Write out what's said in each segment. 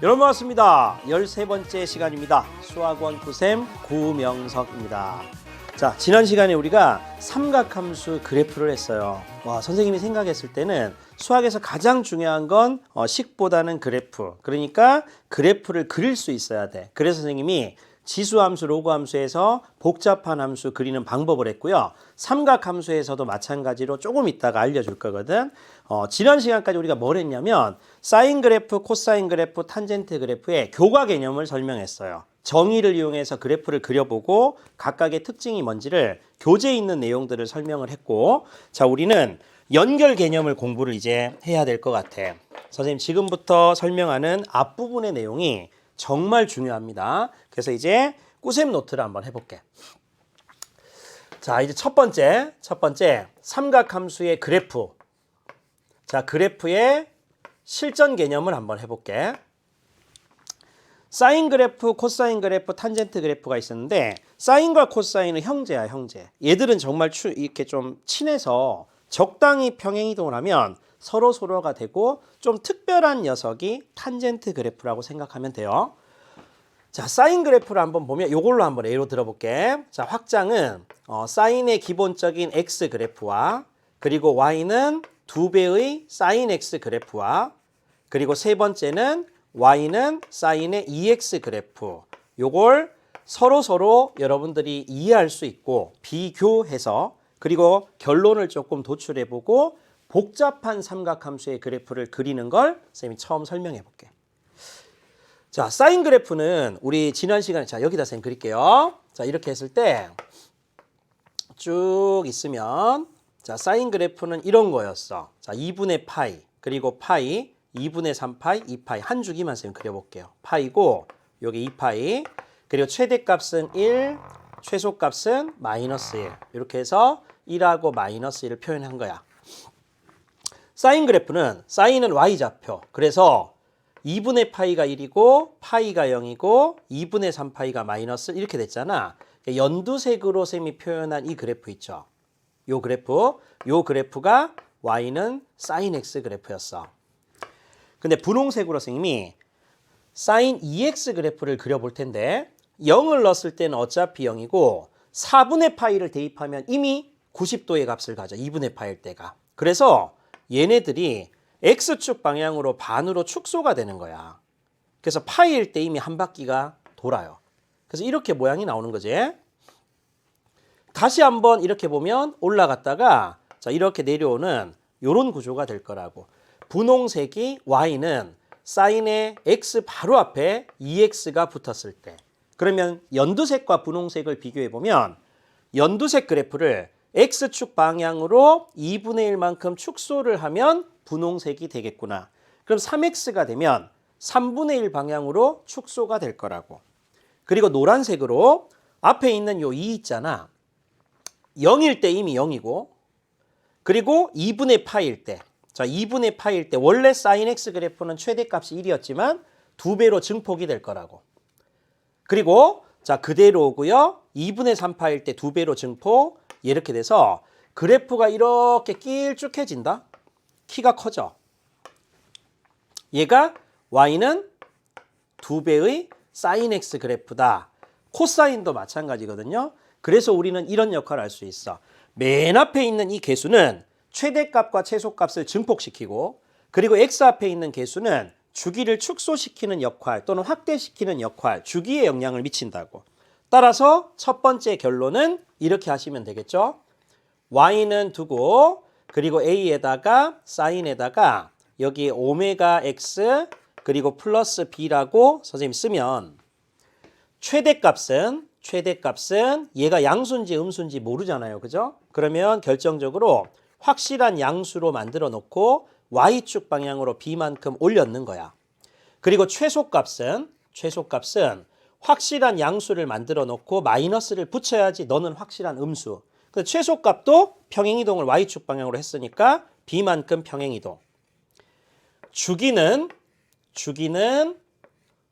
여러분 반갑습니다. 13번째 시간입니다. 수학원 9쌤 구명석입니다. 자, 지난 시간에 우리가 삼각함수 그래프를 했어요. 와, 선생님이 생각했을 때는 수학에서 가장 중요한 건 식보다는 그래프. 그러니까 그래프를 그릴 수 있어야 돼. 그래서 선생님이 지수함수, 로그함수에서 복잡한 함수 그리는 방법을 했고요. 삼각함수에서도 마찬가지로 조금 이따가 알려줄 거거든. 지난 시간까지 우리가 뭘 했냐면 사인 그래프, 코사인 그래프, 탄젠트 그래프의 교과 개념을 설명했어요. 정의를 이용해서 그래프를 그려보고 각각의 특징이 뭔지를 교재에 있는 내용들을 설명을 했고, 자, 우리는 연결 개념을 공부를 이제 해야 될 것 같아. 선생님 지금부터 설명하는 앞부분의 내용이 정말 중요합니다. 그래서 이제 꿀쌤 노트를 한번 해볼게. 자, 이제 첫 번째 삼각함수의 그래프. 자, 그래프의 실전 개념을 한번 해볼게. 사인 그래프, 코사인 그래프, 탄젠트 그래프가 있었는데 사인과 코사인은 형제야, 형제. 얘들은 정말 이렇게 좀 친해서 적당히 평행이동을 하면 서로가 되고 좀 특별한 녀석이 탄젠트 그래프라고 생각하면 돼요. 자, 사인 그래프를 한번 보면 이걸로 한번 예로 들어볼게. 자, 확장은 사인의 기본적인 x 그래프와 그리고 y는 2배의 사인 x 그래프와 그리고 세 번째는 y는 사인의 2x 그래프. 요걸 서로 여러분들이 이해할 수 있고 비교해서 그리고 결론을 조금 도출해보고 복잡한 삼각함수의 그래프를 그리는 걸 쌤이 처음 설명해 볼게. 자, 사인 그래프는 우리 지난 시간에 자, 여기다 쌤 그릴게요. 자, 이렇게 했을 때 쭉 있으면 자, 사인 그래프는 이런 거였어. 자, 2분의 파이 그리고 파이 2분의 3파이 2파이 한 주기만 쌤 그려볼게요. 파이고 여기 2파이 그리고 최대값은 1 최소값은 마이너스 1 이렇게 해서 1하고 마이너스 1을 표현한 거야. 사인 그래프는 사인은 y좌표. 그래서 2분의 파이가 1이고 파이가 0이고 2분의 3파이가 마이너스 이렇게 됐잖아. 연두색으로 쌤이 표현한 이 그래프 있죠. 요 그래프가 y는 사인 x 그래프였어. 근데 분홍색으로 선생님이 사인 2x 그래프를 그려볼 텐데 0을 넣었을 때는 어차피 0이고 4분의 파이를 대입하면 이미 90도의 값을 가져. 2분의 파일 때가. 그래서 얘네들이 x축 방향으로 반으로 축소가 되는 거야. 그래서 파이일 때 이미 한 바퀴가 돌아요. 그래서 이렇게 모양이 나오는 거지. 다시 한번 이렇게 보면 올라갔다가 자, 이렇게 내려오는 이런 구조가 될 거라고. 분홍색이 y는 사인의 x 바로 앞에 2x가 붙었을 때. 그러면 연두색과 분홍색을 비교해 보면 연두색 그래프를 x축 방향으로 2분의 1만큼 축소를 하면 분홍색이 되겠구나. 그럼 3x가 되면 3분의 1 방향으로 축소가 될 거라고. 그리고 노란색으로 앞에 있는 요 2 있잖아. 0일 때 이미 0이고 그리고 2분의 파일 때. 자, 2분의 파일 때 원래 사인 x 그래프는 최대값이 1이었지만 2배로 증폭이 될 거라고. 그리고 자, 그대로고요. 2분의 3파일 때 2배로 증폭. 이렇게 돼서 그래프가 이렇게 길쭉해진다. 키가 커져. 얘가 y는 2배의 사인 x 그래프다. 코사인도 마찬가지거든요. 그래서 우리는 이런 역할을 할 수 있어. 맨 앞에 있는 이 개수는 최대값과 최소값을 증폭시키고 그리고 x 앞에 있는 개수는 주기를 축소시키는 역할 또는 확대시키는 역할, 주기에 영향을 미친다고. 따라서 첫 번째 결론은 이렇게 하시면 되겠죠. y는 두고 그리고 a에다가 사인에다가 여기 오메가 x 그리고 플러스 b라고 선생님 쓰면 최대값은 얘가 양수인지 음수인지 모르잖아요. 그죠? 그러면 결정적으로 확실한 양수로 만들어 놓고 y축 방향으로 b만큼 올려놓는 거야. 그리고 최소값은 확실한 양수를 만들어 놓고 마이너스를 붙여야지 너는 확실한 음수. 근데 최소값도 평행이동을 y축 방향으로 했으니까 b만큼 평행이동. 주기는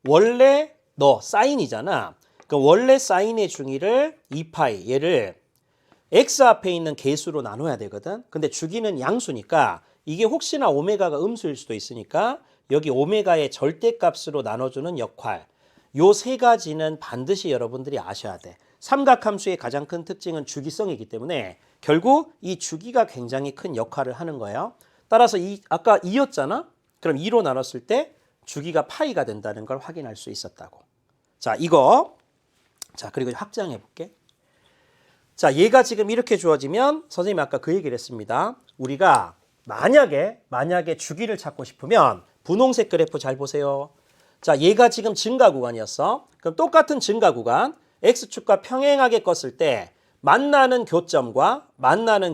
원래 너 사인이잖아. 그 원래 사인의 중위를 2파이 얘를 x 앞에 있는 개수로 나눠야 되거든. 근데 주기는 양수니까 이게 혹시나 오메가가 음수일 수도 있으니까 여기 오메가의 절대값으로 나눠주는 역할. 요 세 가지는 반드시 여러분들이 아셔야 돼. 삼각함수의 가장 큰 특징은 주기성이기 때문에 결국 이 주기가 굉장히 큰 역할을 하는 거예요. 따라서 아까 2였잖아? 그럼 2로 나눴을 때 주기가 파이가 된다는 걸 확인할 수 있었다고. 자, 이거. 자, 그리고 확장해 볼게. 자, 얘가 지금 이렇게 주어지면 선생님이 아까 그 얘기를 했습니다. 우리가 만약에 주기를 찾고 싶으면 분홍색 그래프 잘 보세요. 자, 얘가 지금 증가 구간이었어. 그럼 똑같은 증가 구간 X축과 평행하게 껐을 때 만나는 교점과 만나는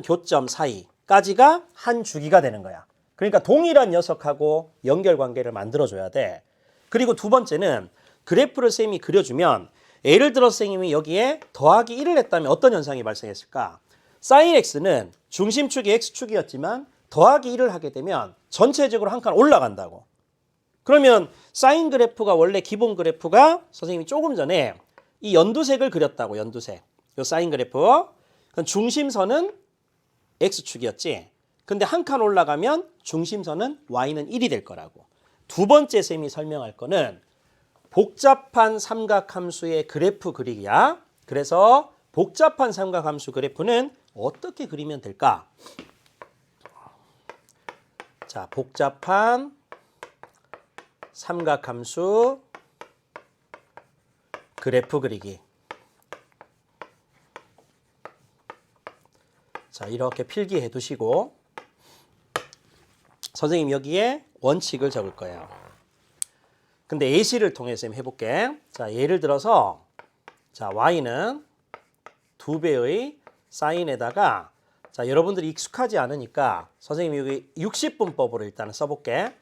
교점 사이까지가 한 주기가 되는 거야. 그러니까 동일한 녀석하고 연결관계를 만들어줘야 돼. 그리고 두 번째는 그래프를 쌤이 그려주면 예를 들어 선생님이 여기에 더하기 1을 했다면 어떤 현상이 발생했을까? sin x는 중심축이 x축이었지만 더하기 1을 하게 되면 전체적으로 한 칸 올라간다고. 그러면 사인 그래프가 원래 기본 그래프가 선생님이 조금 전에 이 연두색을 그렸다고. 연두색. 요 사인 그래프. 그럼 중심선은 x축이었지. 근데 한 칸 올라가면 중심선은 y는 1이 될 거라고. 두 번째 쌤이 설명할 거는 복잡한 삼각함수의 그래프 그리기야. 그래서 복잡한 삼각함수 그래프는 어떻게 그리면 될까? 자, 복잡한 삼각함수 그래프 그리기. 자, 이렇게 필기해 두시고 선생님 여기에 원칙을 적을 거예요. 근데 예시를 통해서 해볼게. 자, 예를 들어서 자, y는 2배의 사인에다가 자, 여러분들이 익숙하지 않으니까 선생님이 여기 60분법으로 일단은 써볼게.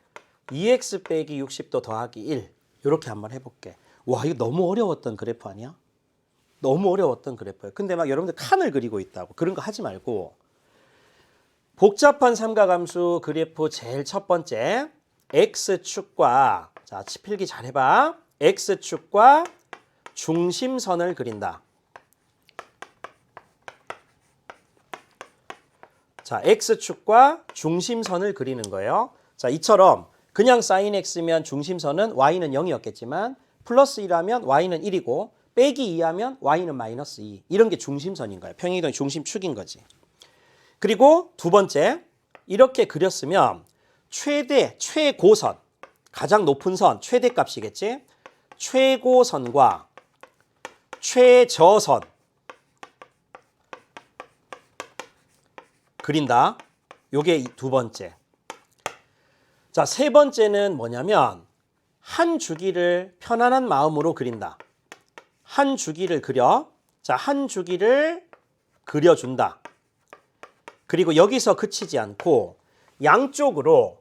2x 빼기 60도 더하기 1 이렇게 한번 해볼게. 와, 이거 너무 어려웠던 그래프 아니야? 너무 어려웠던 그래프예요. 근데 막 여러분들 칸을 그리고 있다고. 그런 거 하지 말고 복잡한 삼각함수 그래프 제일 첫 번째 x축과 자, 필기 잘 해봐. x축과 중심선을 그린다. 자, x축과 중심선을 그리는 거예요. 자, 이처럼 그냥 sin x면 중심선은 y는 0이었겠지만 플러스 1하면 y는 1이고 빼기 2하면 y는 마이너스 2. 이런 게 중심선인 거예요. 평행이동의 중심축인 거지. 그리고 두 번째, 이렇게 그렸으면 최고선, 가장 높은 선, 최대값이겠지? 최고선과 최저선 그린다. 요게 두 번째. 자, 세 번째는 뭐냐면 한 주기를 편안한 마음으로 그린다. 한 주기를 그려. 자, 한 주기를 그려준다. 그리고 여기서 그치지 않고 양쪽으로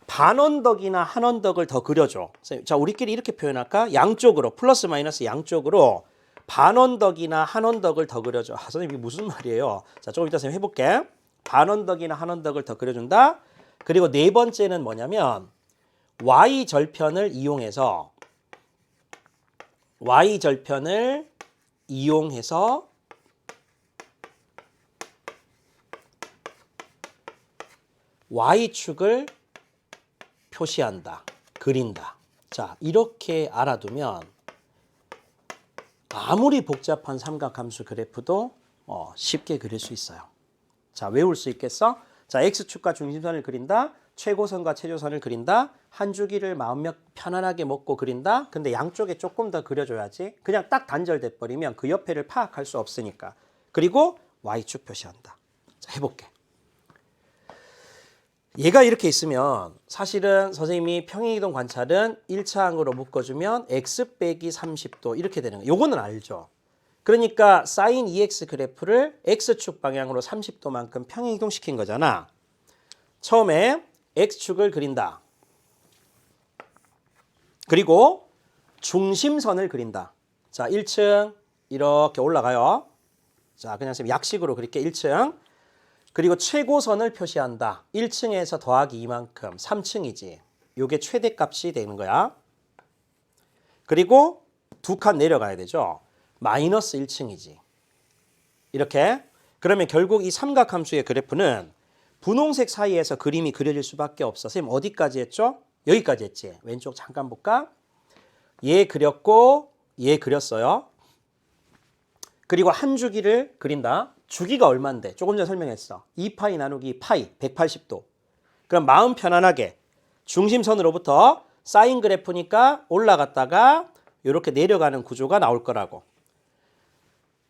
반 언덕이나 한 언덕을 더 그려줘. 자, 우리끼리 이렇게 표현할까? 양쪽으로, 플러스 마이너스 양쪽으로 반 언덕이나 한 언덕을 더 그려줘. 아, 선생님 이게 무슨 말이에요? 자, 조금 이따 선생님 해볼게. 반 언덕이나 한 언덕을 더 그려준다. 그리고 네 번째는 뭐냐면 y절편을 이용해서 y축을 표시한다. 그린다. 자, 이렇게 알아두면 아무리 복잡한 삼각함수 그래프도 쉽게 그릴 수 있어요. 자, 외울 수 있겠어? 자, x축과 중심선을 그린다. 최고선과 최저선을 그린다. 한 주기를 마음 편안하게 먹고 그린다. 근데 양쪽에 조금 더 그려줘야지. 그냥 딱 단절돼 버리면 그 옆에를 파악할 수 없으니까. 그리고 y축 표시한다. 자, 해볼게. 얘가 이렇게 있으면 사실은 선생님이 평행이동 관찰은 1차항으로 묶어주면 x 빼기 30도 이렇게 되는 거예요. 요거는 알죠. 그러니까 sin 2x 그래프를 x축 방향으로 30도만큼 평행이동 시킨 거잖아. 처음에 x축을 그린다. 그리고 중심선을 그린다. 자, 1층 이렇게 올라가요. 자, 그냥 약식으로 그릴게. 1층. 그리고 최고선을 표시한다. 1층에서 더하기 2만큼 3층이지. 요게 최대값이 되는 거야. 그리고 두 칸 내려가야 되죠. 마이너스 1층이지. 이렇게. 그러면 결국 이 삼각함수의 그래프는 분홍색 사이에서 그림이 그려질 수밖에 없어. 선생님 어디까지 했죠? 여기까지 했지. 왼쪽 잠깐 볼까? 얘 그렸고 얘 그렸어요. 그리고 한 주기를 그린다. 주기가 얼만데? 조금 전에 설명했어. 2파이 나누기 파이 180도. 그럼 마음 편안하게 중심선으로부터 사인 그래프니까 올라갔다가 이렇게 내려가는 구조가 나올 거라고.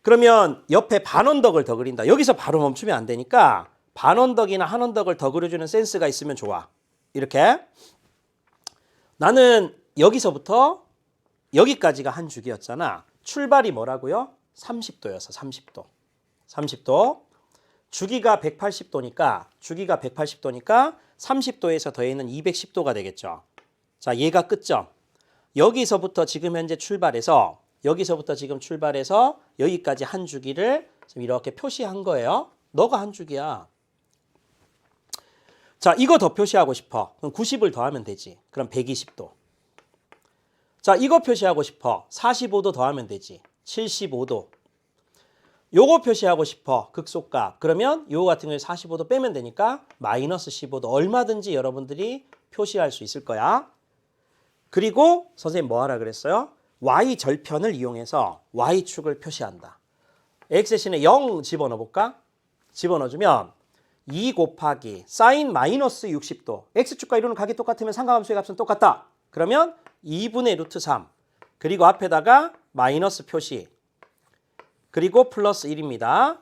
그러면 옆에 반원덕을 더 그린다. 여기서 바로 멈추면 안 되니까 반원덕이나 한원덕을 더 그려주는 센스가 있으면 좋아. 이렇게. 나는 여기서부터 여기까지가 한 주기였잖아. 출발이 뭐라고요? 30도였어. 30도. 30도. 주기가 180도니까 30도에서 더해는 210도가 되겠죠. 자, 얘가 끝점. 여기서부터 지금 현재 출발해서 여기까지 한 주기를 지금 이렇게 표시한 거예요. 너가 한 주기야. 자, 이거 더 표시하고 싶어. 그럼 90을 더하면 되지. 그럼 120도. 자, 이거 표시하고 싶어. 45도 더하면 되지. 75도. 요거 표시하고 싶어. 극소값. 그러면 요거 같은 경우에 45도 빼면 되니까 마이너스 15도. 얼마든지 여러분들이 표시할 수 있을 거야. 그리고 선생님 뭐 하라 그랬어요? y절편을 이용해서 y축을 표시한다. x 대신에 0 집어넣어 볼까? 집어넣어주면 2 곱하기 사인 마이너스 60도. x축과 이루는 각이 똑같으면 상가함수의 값은 똑같다. 그러면 2분의 루트 3. 그리고 앞에다가 마이너스 표시. 그리고 플러스 1입니다.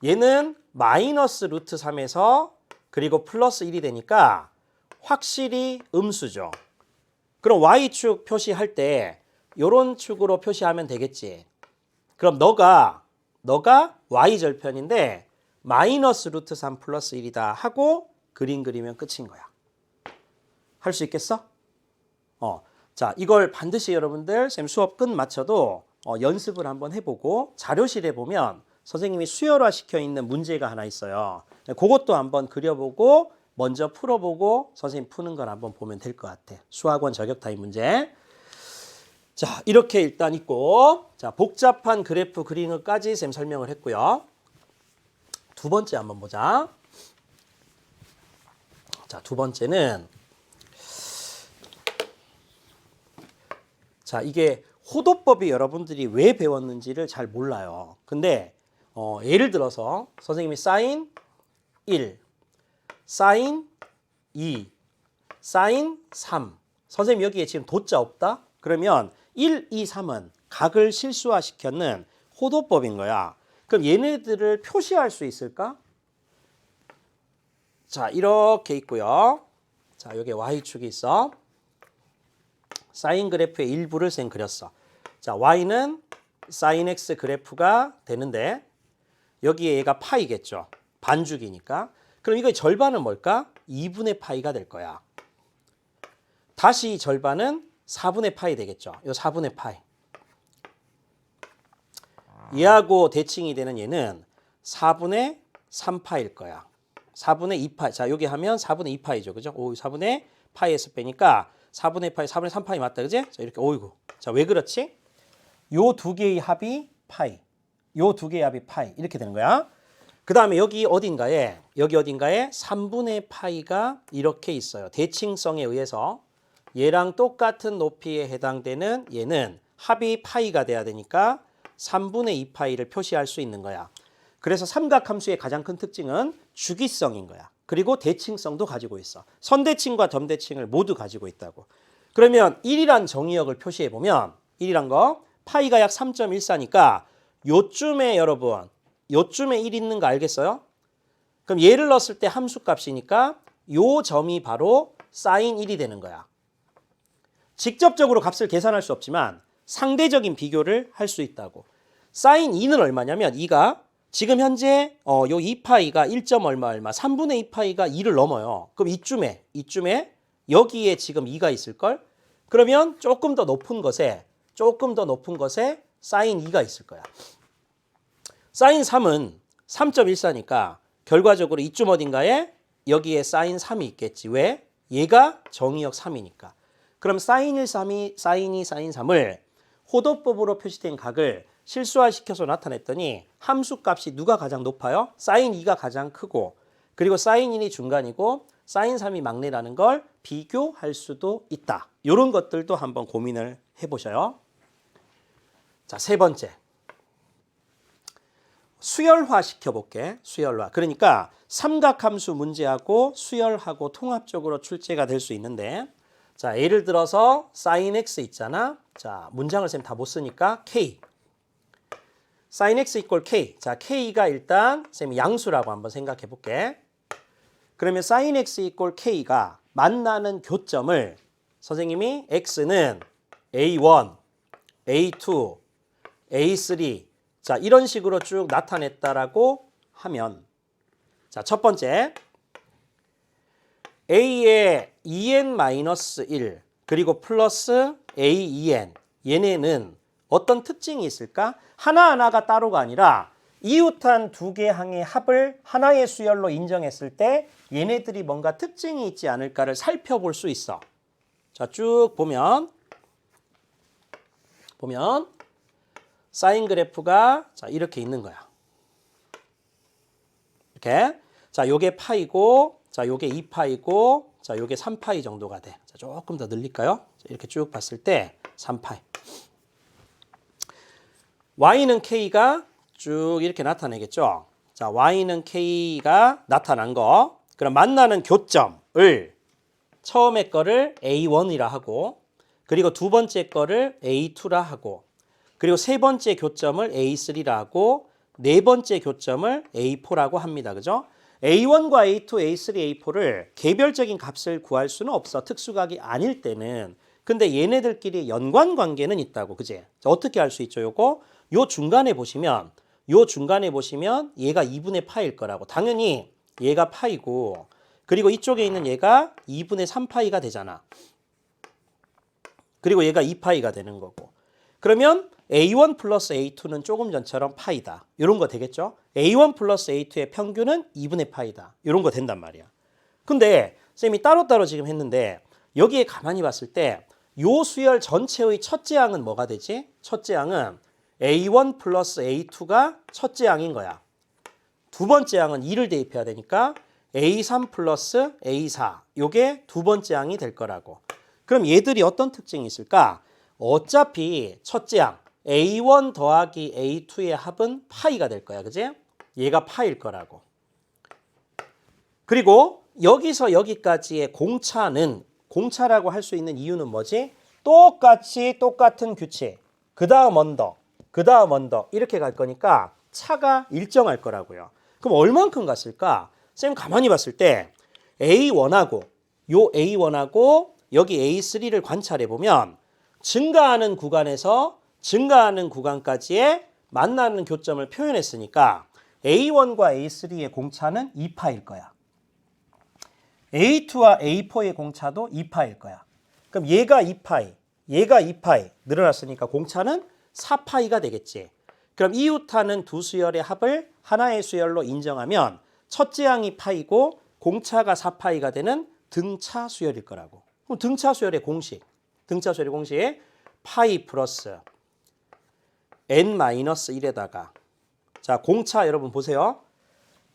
얘는 마이너스 루트 3에서 그리고 플러스 1이 되니까 확실히 음수죠. 그럼 y축 표시할 때 요런 축으로 표시하면 되겠지. 그럼 너가 y절편인데 마이너스 루트 3 플러스 1이다 하고 그림 그리면 끝인 거야. 할 수 있겠어? 자, 이걸 반드시 여러분들 쌤 수업 끝 마쳐도 연습을 한번 해보고 자료실에 보면 선생님이 수열화 시켜 있는 문제가 하나 있어요. 그것도 한번 그려보고 먼저 풀어보고 선생님 푸는 걸 한번 보면 될 것 같아. 수학원 저격 타임 문제. 자, 이렇게 일단 있고, 자, 복잡한 그래프 그리는 것까지 쌤 설명을 했고요. 두 번째 한번 보자. 자, 두 번째는 자, 이게 호도법이 여러분들이 왜 배웠는지를 잘 몰라요. 근데 예를 들어서 선생님이 사인 1, 사인 2, 사인 3. 선생님 여기에 지금 도자 없다? 그러면 1, 2, 3은 각을 실수화시켰는 호도법인 거야. 그럼 얘네들을 표시할 수 있을까? 자, 이렇게 있고요. 자, 여기 y축이 있어. 사인 그래프의 일부를 쌤 그렸어. 자, y는 사인 x 그래프가 되는데 여기에 얘가 파이겠죠. 반죽이니까. 그럼 이거의 절반은 뭘까? 2분의 파이가 될 거야. 다시 절반은 4분의 파이 되겠죠. 이 4분의 파이. 얘하고 대칭이 되는 얘는 4분의 3파일 거야. 4분의 2파이. 자, 여기 하면 4분의 2파이죠. 그죠? 오, 4분의 파이에서 빼니까 4분의 파이, 4분의 3파이 맞다. 그지? 자, 이렇게 오이고. 자, 왜 그렇지? 요 두 개의 합이 파이. 요 두 개의 합이 파이. 이렇게 되는 거야. 그 다음에 여기 어딘가에 3분의 파이가 이렇게 있어요. 대칭성에 의해서 얘랑 똑같은 높이에 해당되는 얘는 합이 파이가 돼야 되니까 3분의 2파이를 표시할 수 있는 거야. 그래서 삼각함수의 가장 큰 특징은 주기성인 거야. 그리고 대칭성도 가지고 있어. 선대칭과 점대칭을 모두 가지고 있다고. 그러면 1이란 정의역을 표시해 보면 1이란 거 파이가 약 3.14니까 요쯤에 여러분 요쯤에 1 있는 거 알겠어요? 그럼 얘를 넣었을 때 함수값이니까 요 점이 바로 사인 1이 되는 거야. 직접적으로 값을 계산할 수 없지만 상대적인 비교를 할 수 있다고. 사인 2는 얼마냐면 2가 지금 현재 요 2파이가 1. 얼마 3분의 2파이가 2를 넘어요. 그럼 이쯤에 여기에 지금 2가 있을걸? 그러면 조금 더 높은 것에 사인 2가 있을 거야. 사인 3은 3.14니까 결과적으로 이쯤 어딘가에 여기에 사인 3이 있겠지. 왜? 얘가 정의역 3이니까. 그럼 사인 1, 사인 2, 사인 3을 호도법으로 표시된 각을 실수화시켜서 나타냈더니 함수값이 누가 가장 높아요? 사인 2가 가장 크고 그리고 사인 1이 중간이고 사인 3이 막내라는 걸 비교할 수도 있다. 이런 것들도 한번 고민을 해보셔요. 자, 세 번째. 수열화 시켜볼게. 수열화. 그러니까 삼각함수 문제하고 수열하고 통합적으로 출제가 될 수 있는데, 자, 예를 들어서 sin x 있잖아. 자, 문장을 쌤 다 못 쓰니까 k. sin x equal k. 자, k가 일단 쌤이 양수라고 한번 생각해 볼게. 그러면 sin x equal k가 만나는 교점을 선생님이 x는 a1, a2, a3 자, 이런 식으로 쭉 나타냈다라고 하면, 자, 첫 번째 a의 2n-1 그리고 플러스 a2n 얘네는 어떤 특징이 있을까? 하나하나가 따로가 아니라 이웃한 두 개 항의 합을 하나의 수열로 인정했을 때 얘네들이 뭔가 특징이 있지 않을까를 살펴볼 수 있어. 자, 쭉 보면 사인 그래프가 자, 이렇게 있는 거야. 이렇게. 자, 요게 파이고, 자, 요게 2파이고, 자, 요게 3파이 정도가 돼. 자, 조금 더 늘릴까요? 자, 이렇게 쭉 봤을 때 3파이. y는 k가 쭉 이렇게 나타내겠죠. 자, y는 k가 나타난 거. 그럼 만나는 교점을 처음에 거를 A1이라 하고, 그리고 두 번째 거를 A2라 하고, 그리고 세 번째 교점을 A3라 하고, 네 번째 교점을 A4라고 합니다. 그죠? A1과 A2, A3, A4를 개별적인 값을 구할 수는 없어. 특수각이 아닐 때는. 근데 얘네들끼리 연관 관계는 있다고. 그지? 자, 어떻게 알 수 있죠? 요 중간에 보시면 얘가 2분의 파일 거라고. 당연히 얘가 파이고, 그리고 이쪽에 있는 얘가 2분의 3파이가 되잖아. 그리고 얘가 2파이가 되는 거고. 그러면 A1 플러스 A2는 조금 전처럼 파이다. 이런 거 되겠죠? A1 플러스 A2의 평균은 2분의 파이다. 이런 거 된단 말이야. 근데 쌤이 따로따로 지금 했는데 여기에 가만히 봤을 때 요 수열 전체의 첫째 항은 뭐가 되지? 첫째 항은 A1 플러스 A2가 첫째 항인 거야. 두 번째 항은 2를 대입해야 되니까 A3 플러스 A4 요게 두 번째 항이 될 거라고. 그럼 얘들이 어떤 특징이 있을까? 어차피 첫째 항 A1 더하기 A2의 합은 파이가 될 거야. 그지? 얘가 파일 거라고. 그리고 여기서 여기까지의 공차라고 할 수 있는 이유는 뭐지? 똑같은 규칙. 그 다음 언더 이렇게 갈 거니까 차가 일정할 거라고요. 그럼 얼만큼 갔을까? 쌤 가만히 봤을 때 A1하고 여기 A3를 관찰해 보면 증가하는 구간에서 증가하는 구간까지의 만나는 교점을 표현했으니까 A1과 A3의 공차는 2파일 거야. A2와 A4의 공차도 2파일 거야. 그럼 얘가 2파이 늘어났으니까 공차는 4파이가 되겠지. 그럼 이웃하는 두 수열의 합을 하나의 수열로 인정하면 첫째 항이 파이고 공차가 4파이가 되는 등차 수열일 거라고. 그럼 등차 수열의 공식 파이 플러스 n-1에다가 자, 공차 여러분 보세요.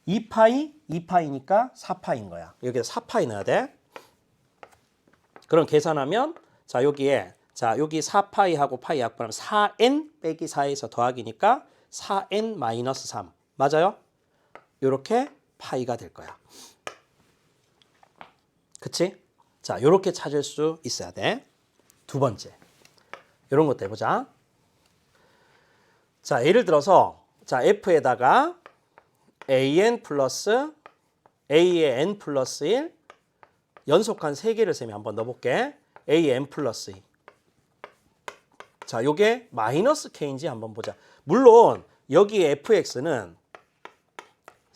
2파이니까 4파인 거야. 여기서 4파이 넣어야 돼. 그럼 계산하면 자, 여기 4파이하고 파이 약분하면 4n 빼기 4에서 더하기니까 4n-3 맞아요? 요렇게 파이가 될 거야. 그치? 자, 요렇게 찾을 수 있어야 돼. 두 번째. 요런 것도 해보자. 자, 예를 들어서 자, f에다가 an 플러스 a의 n 플러스 1 연속한 3개를 쌤이 한번 넣어볼게. an 플러스 2. 자, 요게 마이너스 k인지 한번 보자. 물론 여기 fx는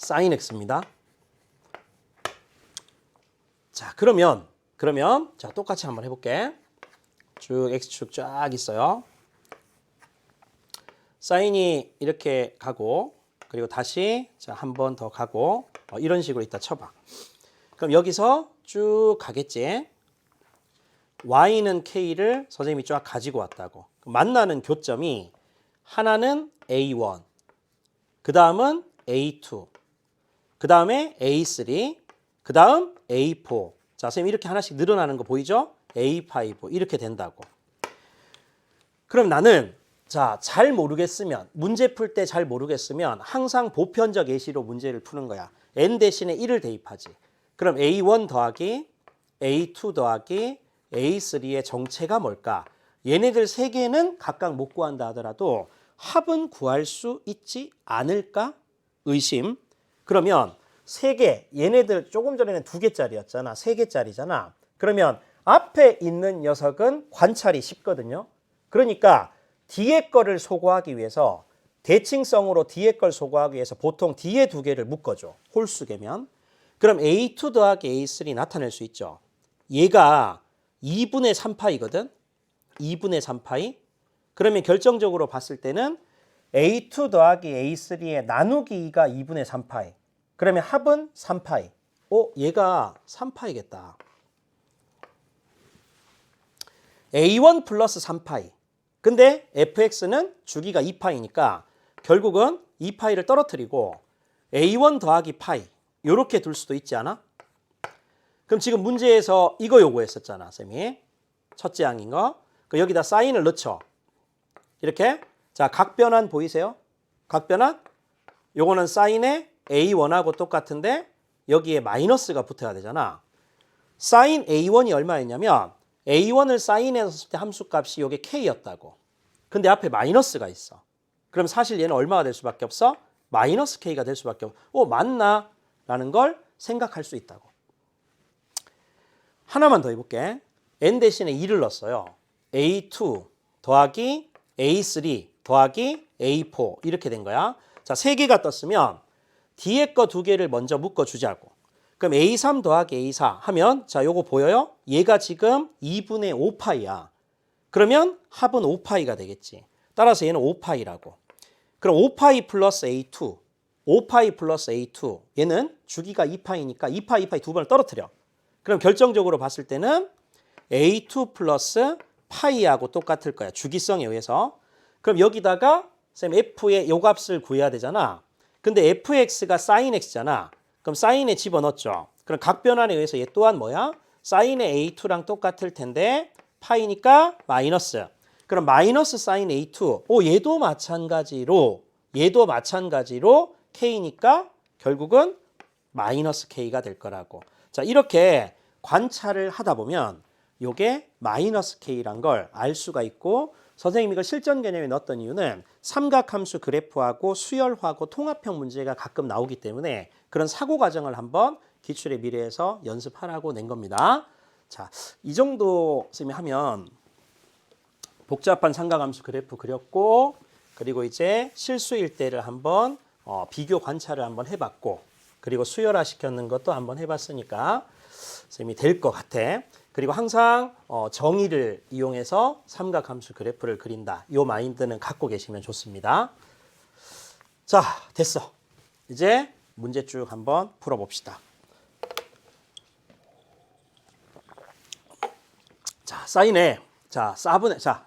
sin x입니다. 자, 그러면 자, 똑같이 한번 해볼게. 쭉 x축 쫙 있어요. 사인이 이렇게 가고 그리고 다시 한 번 더 가고 이런 식으로 이따 쳐봐. 그럼 여기서 쭉 가겠지. y는 k를 선생님이 쫙 가지고 왔다고. 만나는 교점이 하나는 a1, 그 다음은 a2, 그 그 다음에 A3, 그 다음 A4. 자, 선생님 이렇게 하나씩 늘어나는 거 보이죠? A5 이렇게 된다고. 그럼 나는 자, 잘 모르겠으면 문제 풀 때 잘 모르겠으면 항상 보편적 예시로 문제를 푸는 거야. n 대신에 1을 대입하지. 그럼 A1 더하기 A2 더하기 A3의 정체가 뭘까? 얘네들 세 개는 각각 못 구한다 하더라도 합은 구할 수 있지 않을까? 의심. 그러면 세 개, 얘네들 조금 전에는 2개짜리였잖아. 3개짜리잖아. 그러면 앞에 있는 녀석은 관찰이 쉽거든요. 그러니까 뒤에 거를 소거하기 위해서 대칭성으로 뒤에 걸 소거하기 위해서 보통 뒤에 2개를 묶어줘. 홀수개면. 그럼 A2 더하기 A3 나타낼 수 있죠. 얘가 2분의 3파이거든. 2분의 3파이. 그러면 결정적으로 봤을 때는 A2 더하기 A3의 나누기 2가 2분의 3파이. 그러면 합은 3파이. 얘가 3파이겠다. A1 플러스 3파이. 근데 fx는 주기가 2파이니까 결국은 2파이를 떨어뜨리고 A1 더하기 파이. 이렇게 둘 수도 있지 않아? 그럼 지금 문제에서 이거 요구했었잖아, 쌤이. 첫째 항인 거. 여기다 사인을 넣죠. 이렇게. 자, 각변환 보이세요? 각변환? 요거는 사인에 A1하고 똑같은데 여기에 마이너스가 붙어야 되잖아. 사인 A1이 얼마였냐면 A1을 사인해서 썼을 때 함수값이 요게 K였다고. 근데 앞에 마이너스가 있어. 그럼 사실 얘는 얼마가 될 수밖에 없어? 마이너스 K가 될 수밖에 없어. 맞나? 라는 걸 생각할 수 있다고. 하나만 더 해볼게. n 대신에 2를 넣었어요. A2 더하기 A3 더하기 A4 이렇게 된 거야. 자, 3개가 떴으면 뒤에 거 2개를 먼저 묶어주자고. 그럼 A3 더하기 A4 하면 자, 요거 보여요? 얘가 지금 2분의 5파이야. 그러면 합은 5파이가 되겠지. 따라서 얘는 5파이라고. 그럼 5파이 플러스 A2 5파이 플러스 A2 얘는 주기가 2파이니까 2파이 2파이 두 번을 떨어뜨려. 그럼 결정적으로 봤을 때는 A2 플러스 파이하고 똑같을 거야. 주기성에 의해서. 그럼 여기다가 쌤 F의 요 값을 구해야 되잖아. 근데 FX가 sin X잖아. 그럼 sin에 집어넣었죠. 그럼 각변환에 의해서 얘 또한 뭐야? sin의 A2랑 똑같을 텐데 파이니까 마이너스. 그럼 마이너스 sin A2. 얘도 마찬가지로 K니까 결국은 마이너스 K가 될 거라고. 자, 이렇게 관찰을 하다 보면 요게 마이너스 K란 걸 알 수가 있고 선생님이 이걸 실전 개념에 넣었던 이유는 삼각함수 그래프하고 수열하고 통합형 문제가 가끔 나오기 때문에 그런 사고 과정을 한번 기출의 미래에서 연습하라고 낸 겁니다. 자, 이 정도 선생님이 하면 복잡한 삼각함수 그래프 그렸고 그리고 이제 실수일 때를 한번 비교 관찰을 한번 해봤고 그리고 수열화 시켰는 것도 한번 해봤으니까 선생님이 될 것 같아. 그리고 항상 정의를 이용해서 삼각함수 그래프를 그린다. 이 마인드는 갖고 계시면 좋습니다. 자, 됐어. 이제 문제 쭉 한번 풀어봅시다. 자, 사인에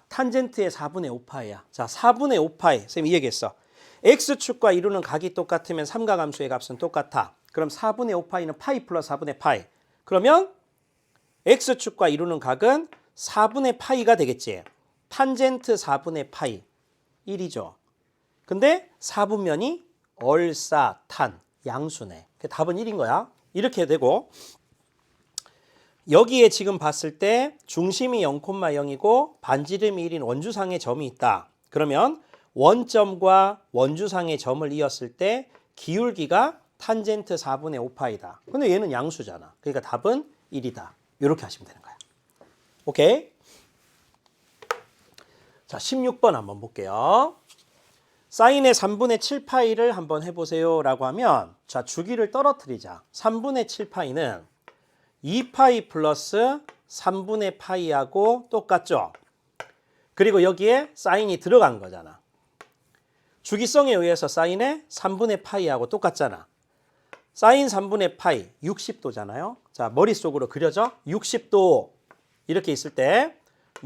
탄젠트의 4분의 5파이야. 자, 4분의 5파이. 선생님이 얘기했어. x축과 이루는 각이 똑같으면 삼각함수의 값은 똑같아. 그럼 4분의 5파이는 파이 플러스 4분의 파이. 그러면 x축과 이루는 각은 4분의 파이가 되겠지. 탄젠트 4분의 파이 1이죠. 근데 4분면이 얼사탄 양수네. 답은 1인 거야. 이렇게 되고 여기에 지금 봤을 때 중심이 0,0이고 반지름이 1인 원주상의 점이 있다. 그러면 원점과 원주상의 점을 이었을 때 기울기가 탄젠트 4분의 5파이다. 근데 얘는 양수잖아. 그러니까 답은 1이다. 이렇게 하시면 되는 거야. 오케이? 자, 16번 한번 볼게요. 사인의 3분의 7파이를 한번 해보세요 라고 하면 자, 주기를 떨어뜨리자. 3분의 7파이는 2파이 플러스 3분의 파이하고 똑같죠? 그리고 여기에 사인이 들어간 거잖아. 주기성에 의해서 사인의 3분의 파이하고 똑같잖아. 사인 3분의 파이 60도잖아요. 자, 머릿속으로 그려져. 60도 이렇게 있을 때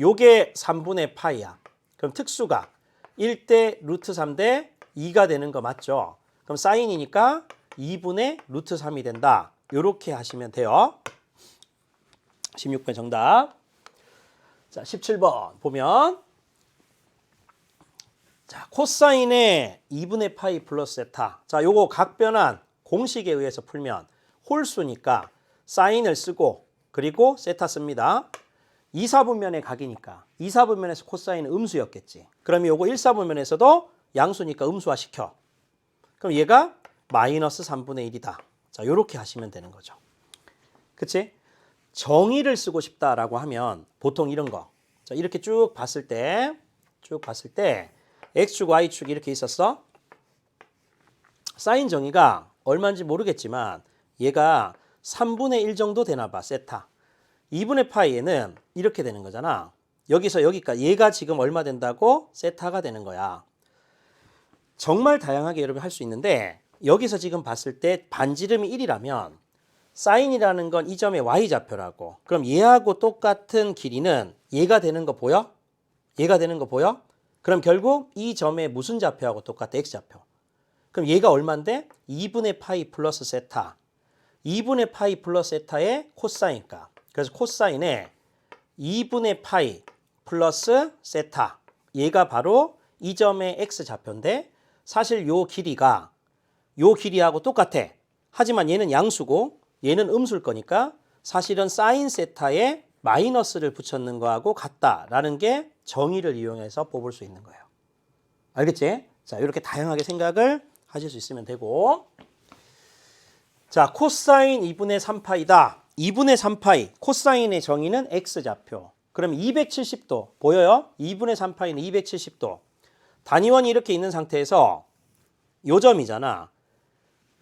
요게 3분의 파이야. 그럼 특수가 1대 루트 3대 2가 되는 거 맞죠? 그럼 사인이니까 2분의 루트 3이 된다. 이렇게 하시면 돼요. 16번 정답. 자, 17번 보면 자, 코사인의 2분의 파이 플러스 세타. 자, 요거 각변환 공식에 의해서 풀면 홀수니까 사인을 쓰고 그리고 세타 씁니다. 2사분면의 각이니까 2사분면에서 코사인은 음수였겠지. 그럼 요거 1사분면에서도 양수니까 음수화 시켜. 그럼 얘가 마이너스 3분의 1이다. 자, 요렇게 하시면 되는 거죠. 그치? 정의를 쓰고 싶다라고 하면 보통 이런 거. 자, 이렇게 쭉 봤을 때 X축, Y축 이렇게 있었어. 사인 정의가 얼마인지 모르겠지만 얘가 3분의 1 정도 되나 봐, 세타. 2분의 파이에는 이렇게 되는 거잖아. 여기서 여기까지 얘가 지금 얼마 된다고? 세타가 되는 거야. 정말 다양하게 여러분 할 수 있는데 여기서 지금 봤을 때 반지름이 1이라면 사인이라는 건 이 점의 Y좌표라고. 그럼 얘하고 똑같은 길이는 얘가 되는 거 보여? 얘가 되는 거 보여? 그럼 결국 이 점의 무슨 좌표하고 똑같아? X좌표. 그럼 얘가 얼마인데? 2분의 파이 플러스 세타. 2분의 파이 플러스 세타의 코사인 값. 그래서 코사인의 2분의 파이 플러스 세타. 얘가 바로 이 점의 X좌표인데 사실 요 길이가 요 길이하고 똑같아. 하지만 얘는 양수고 얘는 음수일 거니까 사실은 사인 세타에 마이너스를 붙였는 거하고 같다라는 게 정의를 이용해서 뽑을 수 있는 거예요. 알겠지? 자, 이렇게 다양하게 생각을 하실 수 있으면 되고. 자, 코사인 2분의 3파이다. 2분의 3파이, 코사인의 정의는 X좌표. 그럼 270도 보여요? 2분의 3파이는 270도. 단위원이 이렇게 있는 상태에서 요 점이잖아.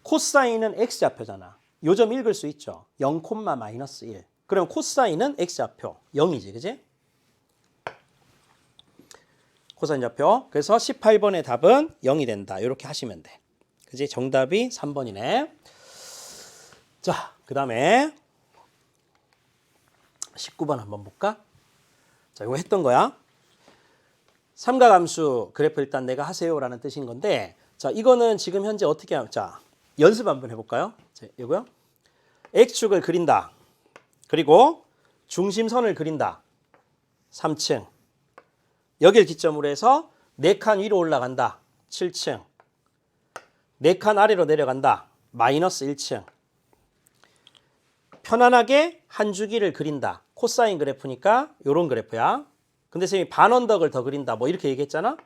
코사인은 X좌표잖아. 요 점 읽을 수 있죠. 0, 마이너스 1. 그럼 코사인은 X좌표 0이지, 그지? 코사인 좌표. 그래서 18번의 답은 0이 된다. 이렇게 하시면 돼. 그지? 정답이 3번이네. 자, 그 다음에 19번 한번 볼까? 자, 이거 했던 거야. 삼각함수 그래프 일단 내가 하세요라는 뜻인 건데, 자, 이거는 지금 현재 어떻게 하면, 자, 연습 한번 해볼까요? 자, 이거요. X축을 그린다. 그리고 중심선을 그린다. 3층. 여길 기점으로 해서 4칸 위로 올라간다. 7층. 4칸 아래로 내려간다. 마이너스 1층. 편안하게 한 주기를 그린다. 코사인 그래프니까 이런 그래프야. 근데 선생님이 반 언덕을 더 그린다. 뭐 이렇게 얘기했잖아.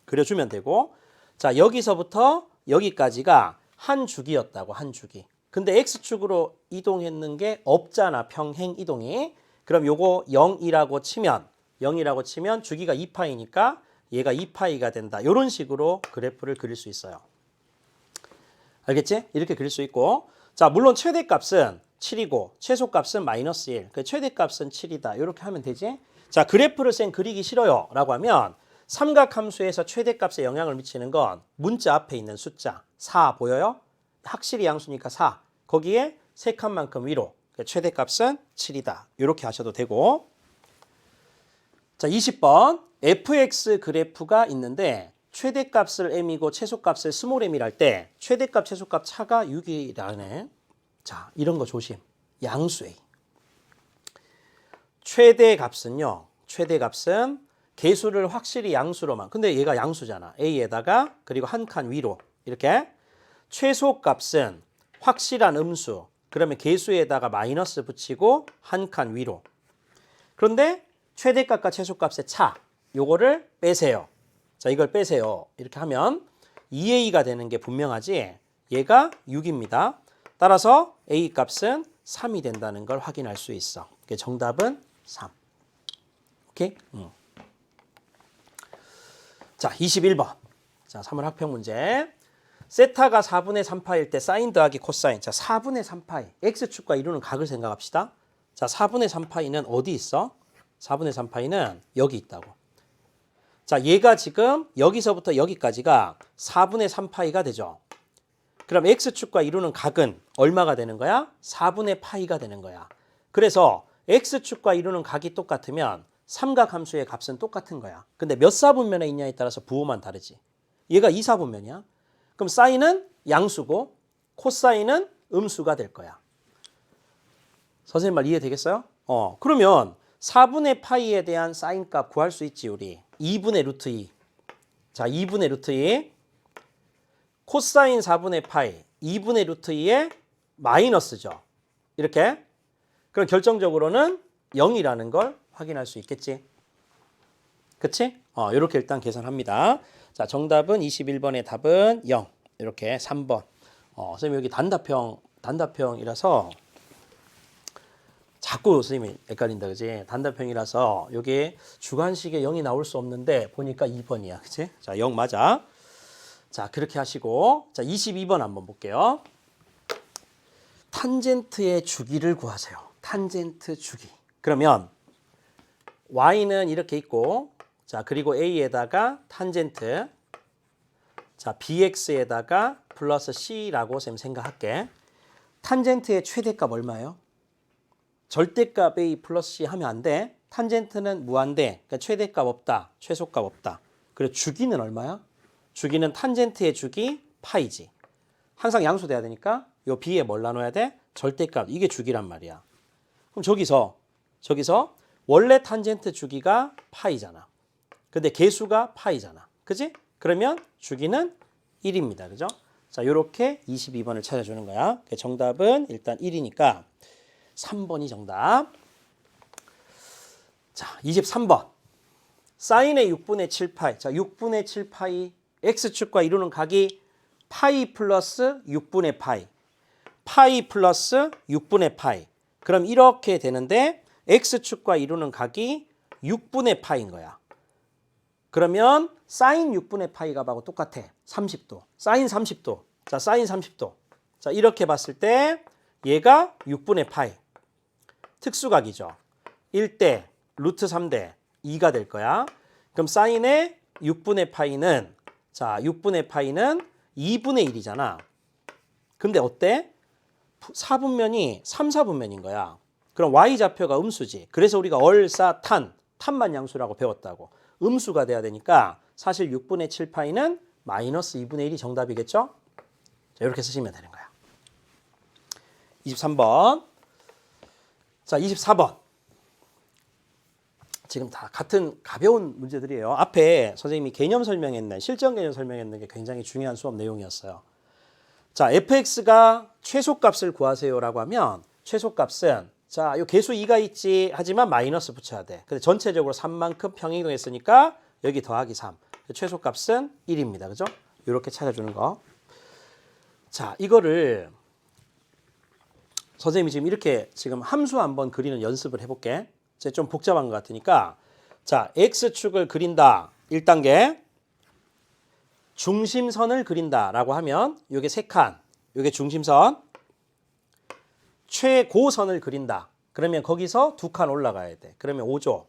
그려주면 되고. 자, 여기서부터 여기까지가 한 주기였다고. 한 주기. 근데 X축으로 이동했는 게 없잖아. 평행 이동이. 그럼 요거 0이라고 치면 주기가 2파이니까 얘가 2파이가 된다. 이런 식으로 그래프를 그릴 수 있어요. 알겠지? 이렇게 그릴 수 있고. 자, 물론 최대값은 7이고 최소값은 마이너스 1. 그 최대값은 7이다. 이렇게 하면 되지. 자, 그래프를 쌤 그리기 싫어요. 라고 하면 삼각함수에서 최대값에 영향을 미치는 건 문자 앞에 있는 숫자 4 보여요? 확실히 양수니까 4. 거기에 3칸만큼 위로. 최대값은 7이다. 이렇게 하셔도 되고. 자, 20번. fx 그래프가 있는데 최대값을 m이고 최소값을 스몰 m이라 할 때 최대값, 최소값 차가 6이라네. 자, 이런 거 조심. 양수 A. 최대값은요. 최대값은 개수를 확실히 양수로만. 근데 얘가 양수잖아. A에다가 그리고 한 칸 위로. 이렇게. 최소값은 확실한 음수. 그러면 개수에다가 마이너스 붙이고 한 칸 위로. 그런데 최대값과 최소값의 차. 요거를 빼세요. 자, 이걸 빼세요. 이렇게 하면 2A가 되는 게 분명하지. 얘가 6입니다. 따라서 A 값은 3이 된다는 걸 확인할 수 있어. 정답은 3. 오케이? 자, 21번. 자, 3월 학평 문제. 세타가 4분의 3파일 때 사인 더하기 코사인. 자, 4분의 3파이. X축과 이루는 각을 생각합시다. 자, 4분의 3파이는 어디 있어? 4분의 3파이는 여기 있다고. 자, 얘가 지금 여기서부터 여기까지가 4분의 3파이가 되죠. 그럼 X축과 이루는 각은 얼마가 되는 거야? 4분의 파이가 되는 거야. 그래서 X축과 이루는 각이 똑같으면 삼각함수의 값은 똑같은 거야. 근데 몇 사분면에 있냐에 따라서 부호만 다르지. 얘가 2사분면이야. 그럼 사인은 양수고 코사인은 음수가 될 거야. 선생님 말 이해되겠어요? 그러면 4분의 파이에 대한 사인 값 구할 수 있지 우리. 2분의 루트 2. 자, 2분의 루트 2. 코사인 4분의 파이 2분의 루트 2의 마이너스죠. 이렇게. 그럼 결정적으로는 0이라는 걸 확인할 수 있겠지. 그치? 이렇게 일단 계산합니다. 자, 정답은 21번의 답은 0. 이렇게 3번. 선생님 여기 단답형이라서 자꾸 선생님이 헷갈린다, 그지? 단답형이라서 여기 주관식에 0이 나올 수 없는데 보니까 2번이야, 그치? 자, 0 맞아. 자, 그렇게 하시고 자, 22번 한번 볼게요. 탄젠트의 주기를 구하세요. 탄젠트 주기. 그러면 y는 이렇게 있고 자, 그리고 a에다가 탄젠트 자, bx에다가 플러스 c라고 선생님 생각할게. 탄젠트의 최대값 얼마예요? 절대값 a 플러스 c 하면 안 돼. 탄젠트는 무한대. 그러니까 최대값 없다. 최소값 없다. 그리고 주기는 얼마야? 주기는 탄젠트의 주기 파이지. 항상 양수돼야 되니까 요 b에 뭘 나눠야 돼? 절대값. 이게 주기란 말이야. 그럼 저기서 원래 탄젠트 주기가 파이잖아. 근데 계수가 파이잖아. 그지? 그러면 주기는 1입니다. 그죠? 자, 요렇게 22번을 찾아주는 거야. 정답은 일단 1이니까 3번이 정답. 자, 23번. 사인의 6분의 7파이. 자, 6분의 7파이. x축과 이루는 각이 파이 플러스 6분의 파이. 파이 플러스 6분의 파이. 그럼 이렇게 되는데 x축과 이루는 각이 6분의 파이인 거야. 그러면 사인 6분의 파이 값하고 똑같아. 30도. 사인 30도. 자, 사인 30도. 자, 이렇게 봤을 때 얘가 6분의 파이. 특수각이죠. 1대 루트 3대 2가 될 거야. 그럼 사인의 6분의 파이는 자, 6분의 파이는 2분의 1이잖아. 근데 어때? 4분면이 3, 4분면인 거야. 그럼 y좌표가 음수지. 그래서 우리가 탄만 양수라고 배웠다고. 음수가 돼야 되니까 사실 6분의 7파이는 마이너스 2분의 1이 정답이겠죠? 자, 이렇게 쓰시면 되는 거야. 23번. 자, 24번. 지금 다 같은 가벼운 문제들이에요. 앞에 선생님이 개념 설명했는, 실전 개념 설명했는 게 굉장히 중요한 수업 내용이었어요. 자, fx가 최소값을 구하세요라고 하면 최소값은 자, 요 계수 2가 있지 하지만 마이너스 붙여야 돼. 근데 전체적으로 3만큼 평행이동했으니까 여기 더하기 3. 최소값은 1입니다. 그죠? 이렇게 찾아주는 거. 자, 이거를 선생님이 지금 이렇게 지금 함수 한번 그리는 연습을 해볼게. 이제 좀 복잡한 것 같으니까. 자, x축을 그린다. 1단계. 중심선을 그린다라고 하면 요게 3칸. 요게 중심선. 최고선을 그린다. 그러면 거기서 2칸 올라가야 돼. 그러면 5죠.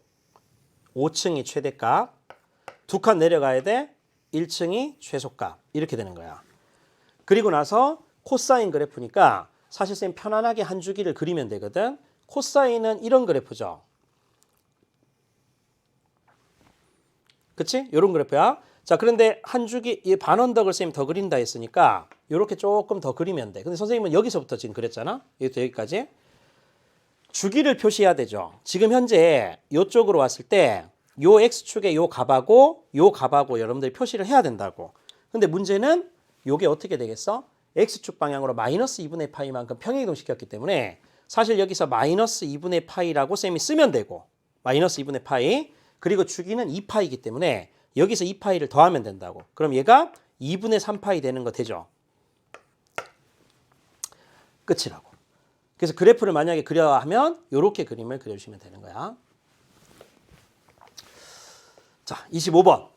5층이 최대값. 2칸 내려가야 돼. 1층이 최소값. 이렇게 되는 거야. 그리고 나서 코사인 그래프니까 사실 쌤 편안하게 한 주기를 그리면 되거든. 코사인은 이런 그래프죠. 그치? 이런 그래프야. 자, 그런데 한 주기 이 반원덕을 쌤 더 그린다 했으니까 이렇게 조금 더 그리면 돼. 근데 선생님은 여기서부터 지금 그렸잖아. 여기부터 여기까지. 주기를 표시해야 되죠. 지금 현재 이쪽으로 왔을 때 요 x축의 요 값하고 여러분들이 표시를 해야 된다고. 근데 문제는 요게 어떻게 되겠어? x축 방향으로 마이너스 2분의 파이만큼 평행이동 시켰기 때문에 사실 여기서 마이너스 2분의 파이라고 쌤이 쓰면 되고 마이너스 2분의 파이 그리고 주기는 2파이기 때문에 여기서 2파이를 더하면 된다고. 그럼 얘가 2분의 3파이 되는 거 되죠? 끝이라고. 그래서 그래프를 만약에 그려야 하면 이렇게 그림을 그려주시면 되는 거야. 자, 25번.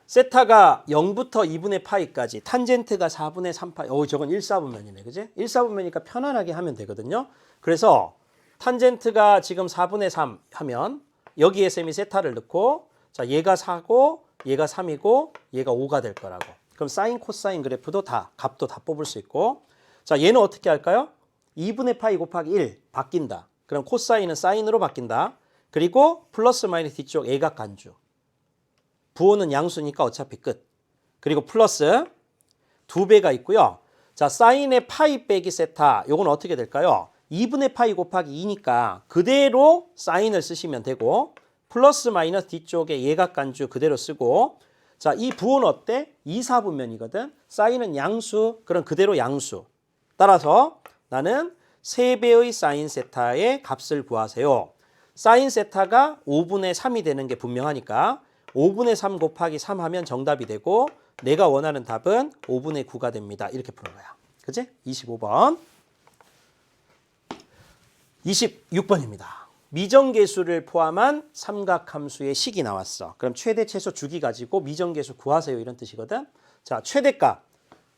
세타가 0부터 2분의 파이까지 탄젠트가 4분의 3파이. 저건 1사분면이네. 그지? 1사분면이니까 편안하게 하면 되거든요. 그래서 탄젠트가 지금 4분의 3 하면 여기에 쌤이 세타를 넣고 자, 얘가 4고 얘가 3이고 얘가 5가 될 거라고. 그럼 사인 코사인 그래프도 다 값도 다 뽑을 수 있고 자, 얘는 어떻게 할까요? 2분의 파이 곱하기 1 바뀐다. 그럼 코사인은 사인으로 바뀐다. 그리고 플러스 마이너스 뒤쪽 A각 간주. 부호는 양수니까 어차피 끝. 그리고 플러스 2배가 있고요. 자, 사인의 파이 빼기 세타. 요건 어떻게 될까요? 2분의 파이 곱하기 2니까 그대로 사인을 쓰시면 되고 플러스 마이너스 뒤쪽에 예각간주 그대로 쓰고 자, 이 부호는 어때? 2, 4분면이거든. 사인은 양수, 그럼 그대로 양수. 따라서 나는 3배의 사인 세타의 값을 구하세요. 사인 세타가 5분의 3이 되는 게 분명하니까 5분의 3 곱하기 3 하면 정답이 되고 내가 원하는 답은 5분의 9가 됩니다. 이렇게 푸는 거야. 그치? 25번. 26번입니다. 미정계수를 포함한 삼각함수의 식이 나왔어. 그럼 최대 최소 주기 가지고 미정계수 구하세요. 이런 뜻이거든. 자, 최대값.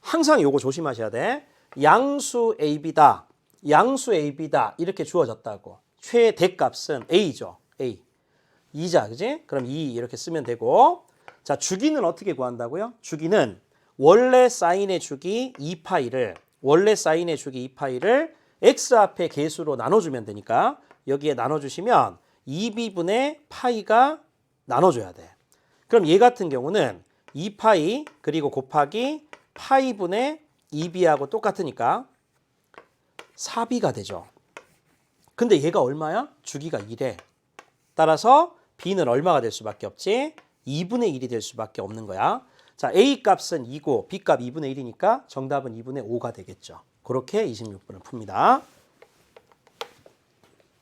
항상 요거 조심하셔야 돼. 양수 AB다. 양수 AB다. 이렇게 주어졌다고. 최대값은 A죠. A. 2자, 그지? 그럼 2 이렇게 쓰면 되고. 자, 주기는 어떻게 구한다고요? 주기는 원래 사인의 주기 2파이를 x 앞에 계수로 나눠주면 되니까 여기에 나눠주시면 2b분의 파이가 나눠줘야 돼. 그럼 얘 같은 경우는 2파이 그리고 곱하기 파이분의 2b하고 똑같으니까 4b가 되죠. 근데 얘가 얼마야? 주기가 1에. 따라서 b는 얼마가 될 수밖에 없지? 2분의 1이 될 수밖에 없는 거야. 자, A 값은 2고 B 값 2분의 1이니까 정답은 2분의 5가 되겠죠. 그렇게 26번을 풉니다.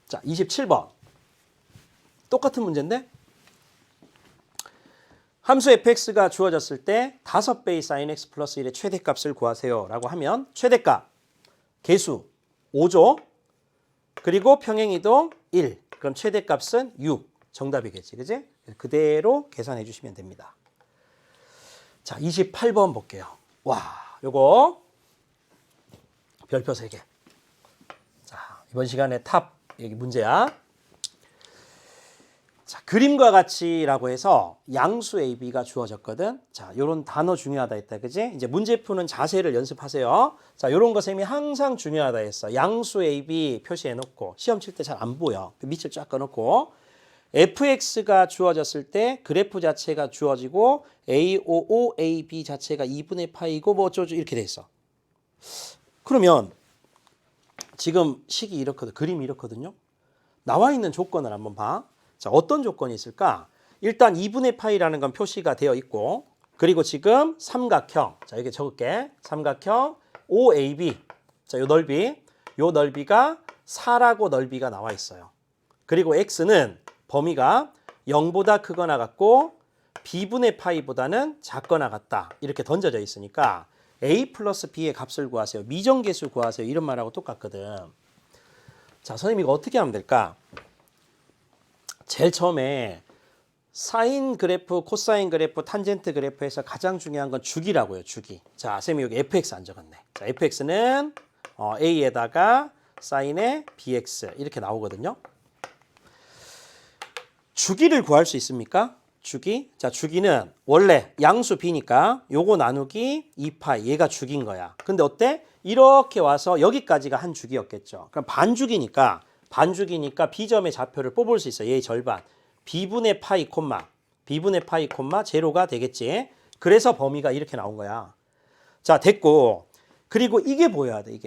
자, 27번. 똑같은 문제인데 함수 fx가 주어졌을 때 5배의 sin x 플러스 1의 최대값을 구하세요 라고 하면 최대값 계수 5죠. 그리고 평행이동 1. 그럼 최대값은 6. 정답이겠지. 그지? 그대로 계산해 주시면 됩니다. 자, 28번 볼게요. 와, 요거 별표 3개. 자, 이번 시간에 탑 여기 문제야. 자, 그림과 같이라고 해서 양수 AB가 주어졌거든. 자, 요런 단어 중요하다 했다. 그지? 이제 문제 푸는 자세를 연습하세요. 자, 요런 거 쌤이 항상 중요하다 했어. 양수 AB 표시해 놓고 시험 칠 때 잘 안 보여. 밑을 쫙 꺼 놓고 fx가 주어졌을 때 그래프 자체가 주어지고 AOOAB 자체가 2분의 파이고 뭐 어쩌고 이렇게 돼 있어. 그러면 지금 식이 이렇거든. 그림이 이렇거든요. 나와 있는 조건을 한번 봐. 자, 어떤 조건이 있을까? 일단 2분의 파이라는 건 표시가 되어 있고 그리고 지금 삼각형. 자, 여기 적을게. 삼각형 OAB. 자, 요 넓이가 4라고 넓이가 나와 있어요. 그리고 x는 범위가 0보다 크거나 같고 b분의 파이보다는 작거나 같다. 이렇게 던져져 있으니까 a 플러스 b의 값을 구하세요. 미정계수 구하세요. 이런 말하고 똑같거든. 자, 선생님 이거 어떻게 하면 될까? 제일 처음에 사인 그래프, 코사인 그래프, 탄젠트 그래프에서 가장 중요한 건 주기라고요. 주기. 자, 선생님이 여기 fx 안 적었네. 자, fx는 a에다가 사인의 bx 이렇게 나오거든요. 주기를 구할 수 있습니까? 주기. 자, 주기는 원래 양수 b니까 요거 나누기 2파이 얘가 주기인 거야. 근데 어때? 이렇게 와서 여기까지가 한 주기였겠죠. 그럼 반주기니까 b점의 좌표를 뽑을 수 있어. 얘의 절반. b분의 파이 콤마 제로가 되겠지. 그래서 범위가 이렇게 나온 거야. 자, 됐고. 그리고 이게 보여야 돼.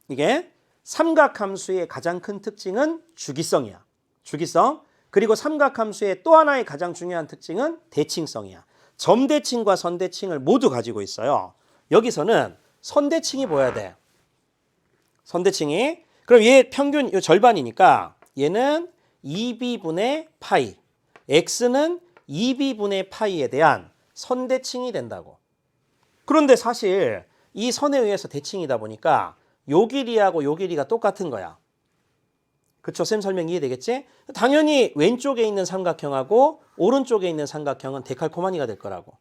이게 삼각함수의 가장 큰 특징은 주기성이야. 주기성. 그리고 삼각함수의 또 하나의 가장 중요한 특징은 대칭성이야. 점대칭과 선대칭을 모두 가지고 있어요. 여기서는 선대칭이 보여야 돼. 선대칭이. 그럼 얘 평균 요 절반이니까 얘는 2b분의 파이. x는 2b분의 파이에 대한 선대칭이 된다고. 그런데 사실 이 선에 의해서 대칭이다 보니까 요 길이하고 요 길이가 똑같은 거야. 그쵸? 쌤 설명 이해되겠지? 당연히 왼쪽에 있는 삼각형하고 오른쪽에 있는 삼각형은 데칼코마니가 될 거라고.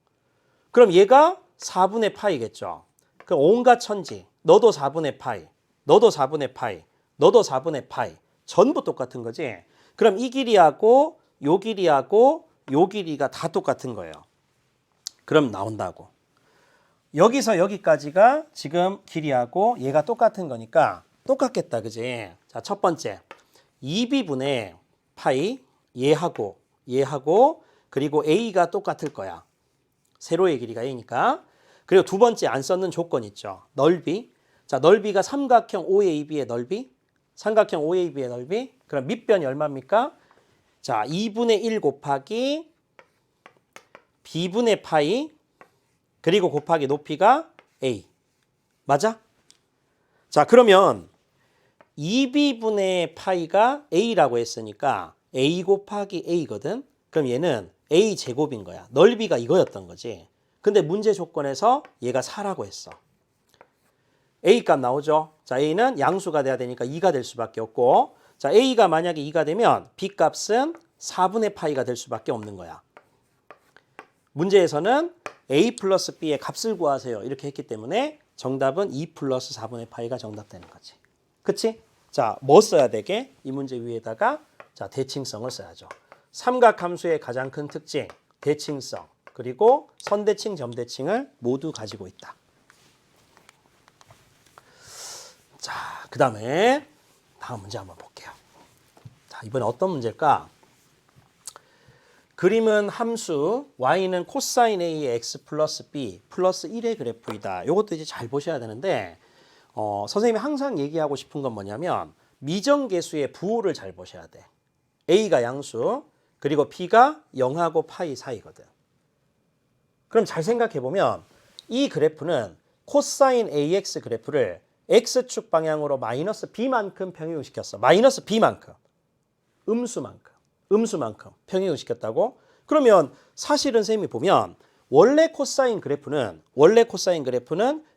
그럼 얘가 4분의 파이겠죠. 그럼 온갖 천지. 너도 4분의 파이. 너도 4분의 파이. 너도 4분의 파이. 전부 똑같은 거지. 그럼 이 길이하고 요 길이하고 요 길이가 다 똑같은 거예요. 그럼 나온다고. 여기서 여기까지가 지금 길이하고 얘가 똑같은 거니까 똑같겠다. 그지? 자, 첫 번째. 2b분의 파이 얘하고 그리고 a가 똑같을 거야. 세로의 길이가 a니까. 그리고 두 번째 안 썼는 조건 있죠. 넓이. 자, 넓이가 삼각형 OAB의 넓이. 삼각형 OAB의 넓이. 그럼 밑변이 얼마입니까? 자, 2분의 1 곱하기 B분의 파이 그리고 곱하기 높이가 A. 맞아? 자, 그러면 2B분의 파이가 A라고 했으니까 A 곱하기 A거든? 그럼 얘는 A 제곱인 거야. 넓이가 이거였던 거지. 근데 문제 조건에서 얘가 4라고 했어. A 값 나오죠? 자, A는 양수가 돼야 되니까 2가 될 수밖에 없고, 자, A가 만약에 2가 되면 B 값은 4분의 파이가 될 수밖에 없는 거야. 문제에서는 A 플러스 B의 값을 구하세요. 이렇게 했기 때문에 정답은 2 플러스 4분의 파이가 정답 되는 거지. 그치? 자, 뭐 써야 되게? 이 문제 위에다가 자, 대칭성을 써야죠. 삼각함수의 가장 큰 특징, 대칭성, 그리고 선대칭, 점대칭을 모두 가지고 있다. 자, 그 다음에 다음 문제 한번 볼게요. 자, 이번에 어떤 문제일까? 그림은 함수 y는 코사인 a의 x 플러스 b 플러스 1의 그래프이다. 이것도 이제 잘 보셔야 되는데 선생님이 항상 얘기하고 싶은 건 뭐냐면 미정계수의 부호를 잘 보셔야 돼. a가 양수 그리고 b가 0하고 파이 사이거든. 그럼 잘 생각해 보면 이 그래프는 코사인 ax 그래프를 x축 방향으로 마이너스 b만큼 평행시켰어. 마이너스 b만큼. 음수만큼 평행시켰다고? 그러면 사실은 선생님이 보면 원래 코사인 그래프는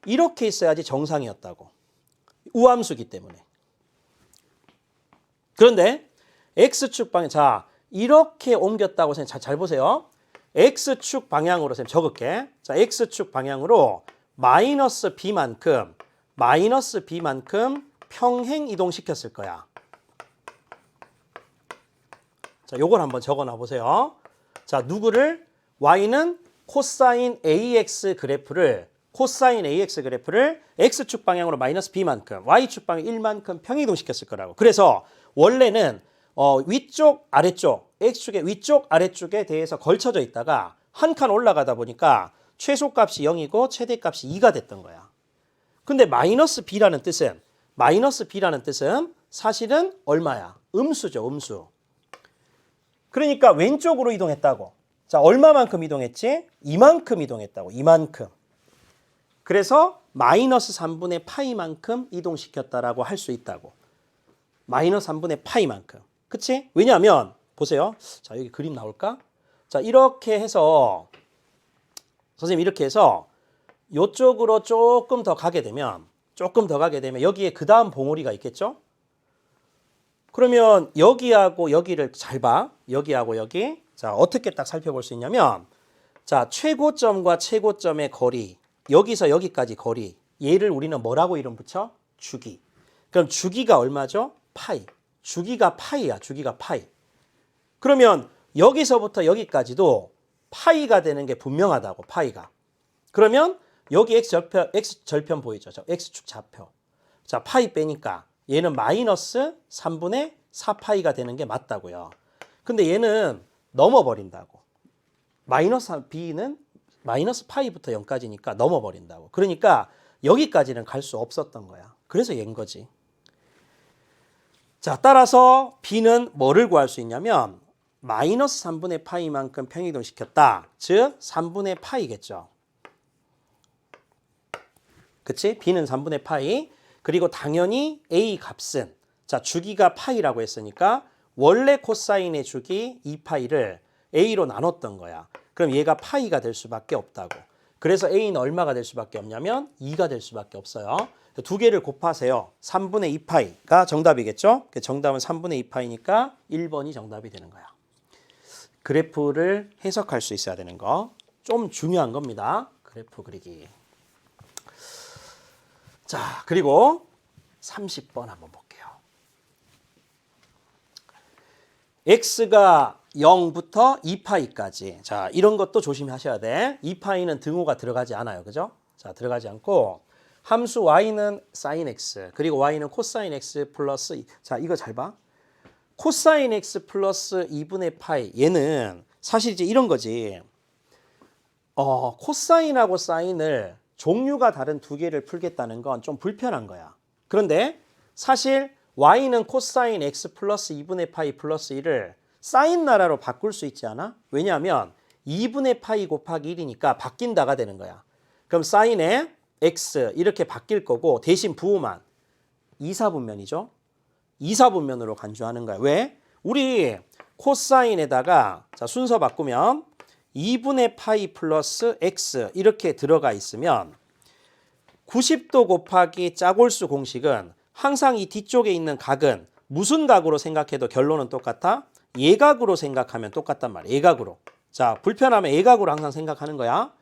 이렇게 있어야지 정상이었다고. 우함수기 때문에. 그런데 x축 방향, 자, 이렇게 옮겼다고 선생님 잘 보세요. x축 방향으로 선생님 적을게. 자, x축 방향으로 마이너스 b만큼 평행 이동시켰을 거야. 자, 요걸 한번 적어놔 보세요. 자, 누구를? y는 코사인 ax 그래프를 x축 방향으로 마이너스 b만큼, y축 방향 1만큼 평이동시켰을 거라고. 그래서 원래는 위쪽, 아래쪽, x축의 위쪽, 아래쪽에 대해서 걸쳐져 있다가 한 칸 올라가다 보니까 최소값이 0이고 최대값이 2가 됐던 거야. 근데 마이너스 b라는 뜻은 사실은 얼마야? 음수죠, 음수. 그러니까 왼쪽으로 이동했다고. 자, 얼마만큼 이동했지? 이만큼 이동했다고. 이만큼. 그래서 마이너스 3분의 파이만큼 이동시켰다라고 할 수 있다고. 마이너스 3분의 파이만큼. 그치? 왜냐하면 보세요. 자, 여기 그림 나올까? 자, 이렇게 해서 선생님 이렇게 해서 이쪽으로 조금 더 가게 되면 여기에 그 다음 봉우리가 있겠죠? 그러면 여기하고 여기를 잘 봐. 여기하고 여기. 자, 어떻게 딱 살펴볼 수 있냐면 자, 최고점과 최고점의 거리. 여기서 여기까지 거리. 얘를 우리는 뭐라고 이름 붙여? 주기. 그럼 주기가 얼마죠? 파이. 주기가 파이야. 주기가 파이. 그러면 여기서부터 여기까지도 파이가 되는 게 분명하다고. 파이가. 그러면 여기 x절편 보이죠? 저 x축 좌표. 자, 파이 빼니까 얘는 마이너스 3분의 4파이가 되는 게 맞다고요. 근데 얘는 넘어버린다고. b는 마이너스 파이부터 0까지니까 넘어버린다고. 그러니까 여기까지는 갈 수 없었던 거야. 그래서 얘인 거지. 자, 따라서 b는 뭐를 구할 수 있냐면 마이너스 3분의 파이만큼 평이동시켰다. 즉 3분의 파이겠죠. 그치? b는 3분의 파이. 그리고 당연히 a 값은 자, 주기가 파이라고 했으니까 원래 코사인의 주기 2파이를 a로 나눴던 거야. 그럼 얘가 파이가 될 수밖에 없다고. 그래서 a는 얼마가 될 수밖에 없냐면 2가 될 수밖에 없어요. 두 개를 곱하세요. 3분의 2파이가 정답이겠죠? 정답은 3분의 2파이니까 1번이 정답이 되는 거야. 그래프를 해석할 수 있어야 되는 거. 좀 중요한 겁니다. 그래프 그리기. 자, 그리고 30번 한번 볼게요. x가 0부터 2파이까지. 자, 이런 것도 조심하셔야 돼. 2파이는 등호가 들어가지 않아요. 그죠? 자, 들어가지 않고 함수 y는 sin x, 그리고 y는 코사인 x 플러스 2. 자, 이거 잘 봐. 코사인 x 플러스 2분의 파이. 얘는 사실 이제 이런 거지. 코사인하고 사인을 종류가 다른 두 개를 풀겠다는 건 좀 불편한 거야. 그런데 사실 y는 코사인 x 플러스 2분의 파이 플러스 1을 사인 나라로 바꿀 수 있지 않아? 왜냐하면 2분의 파이 곱하기 1이니까 바뀐다가 되는 거야. 그럼 사인의 x 이렇게 바뀔 거고 대신 부호만 2사분면이죠. 2사분면으로 간주하는 거야. 왜? 우리 코사인에다가 자, 순서 바꾸면 2분의 파이 플러스 x 이렇게 들어가 있으면 90도 곱하기 짝홀수 공식은 항상 이 뒤쪽에 있는 각은 무슨 각으로 생각해도 결론은 똑같아? 예각으로 생각하면 똑같단 말이야. 예각으로. 자, 불편하면 예각으로 항상 생각하는 거야.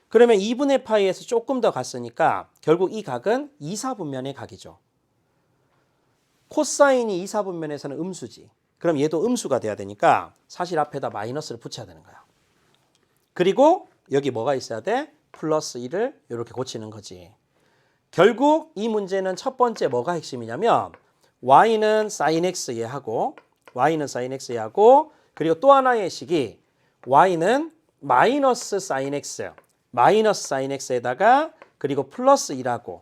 그러면 2분의 파이에서 조금 더 갔으니까 결국 이 각은 2사분면의 각이죠. 코사인이 2사분면에서는 음수지. 그럼 얘도 음수가 돼야 되니까 사실 앞에다 마이너스를 붙여야 되는 거야. 그리고 여기 뭐가 있어야 돼? 플러스 1을 이렇게 고치는 거지. 결국 이 문제는 첫 번째 뭐가 핵심이냐면 y는 sin x 얘하고 그리고 또 하나의 식이 y는 마이너스 sin x에다가 그리고 플러스 1하고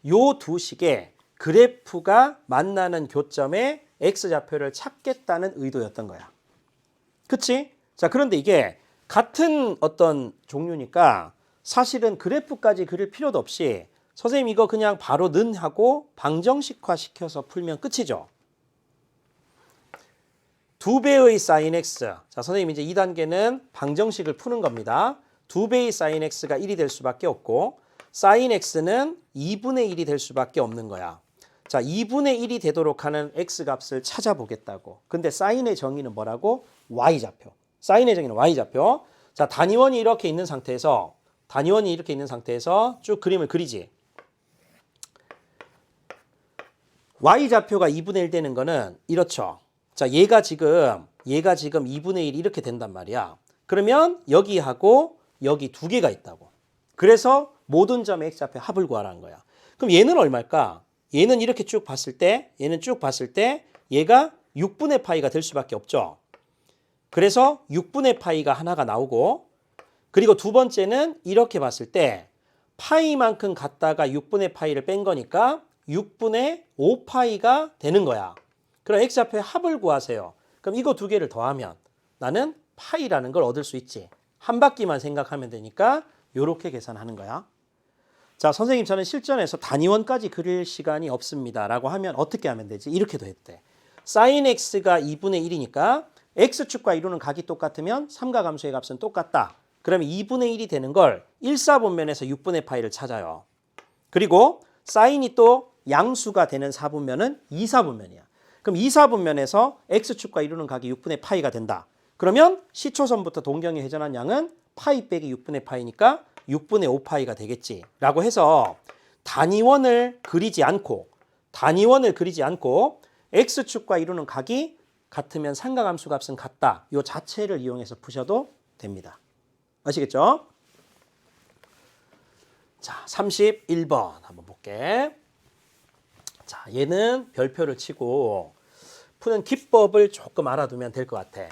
요 두 식의 그래프가 만나는 교점에 x좌표를 찾겠다는 의도였던 거야. 그치? 자, 그런데 이게 같은 어떤 종류니까 사실은 그래프까지 그릴 필요도 없이 선생님 이거 그냥 바로 는 하고 방정식화 시켜서 풀면 끝이죠. 2배의 sin x. 자, 선생님 이제 2단계는 방정식을 푸는 겁니다. 2배의 sin x가 1이 될 수밖에 없고 sin x는 2분의 1이 될 수밖에 없는 거야. 자, 2분의 1이 되도록 하는 x 값을 찾아보겠다고. 근데 sin의 정의는 뭐라고? y좌표. sin의 정의는 y좌표. 자, 단위원이 이렇게 있는 상태에서 쭉 그림을 그리지. y좌표가 2분의 1 되는 거는 이렇죠. 자, 얘가 지금 2분의 1 이렇게 된단 말이야. 그러면 여기하고 여기 두 개가 있다고. 그래서 모든 점의 x좌표 합을 구하라는 거야. 그럼 얘는 얼마일까? 얘는 이렇게 쭉 봤을 때 얘가 6분의 파이가 될 수밖에 없죠. 그래서 6분의 파이가 하나가 나오고 그리고 두 번째는 이렇게 봤을 때 파이만큼 갖다가 6분의 파이를 뺀 거니까 6분의 5파이가 되는 거야. 그럼 x좌표의 합을 구하세요. 그럼 이거 두 개를 더하면 나는 파이라는 걸 얻을 수 있지. 한 바퀴만 생각하면 되니까 이렇게 계산하는 거야. 자, 선생님 저는 실전에서 단위원까지 그릴 시간이 없습니다 라고 하면 어떻게 하면 되지? 이렇게도 했대. sin x가 2분의 1이니까 x축과 이루는 각이 똑같으면 삼각함수의 값은 똑같다. 그러면 2분의 1이 되는 걸 1사분면에서 6분의 파이를 찾아요. 그리고 사인이 또 양수가 되는 사분면은 2사분면이야. 그럼 2사분면에서 x축과 이루는 각이 6분의 파이가 된다. 그러면 시초선부터 동경에 회전한 양은 파이 빼기 6분의 파이니까 6분의 5파이가 되겠지 라고 해서 단위원을 그리지 않고 x축과 이루는 각이 같으면 삼각함수 값은 같다. 이 자체를 이용해서 푸셔도 됩니다. 아시겠죠? 자, 31번 한번 볼게. 자, 얘는 별표를 치고 푸는 기법을 조금 알아두면 될 것 같아.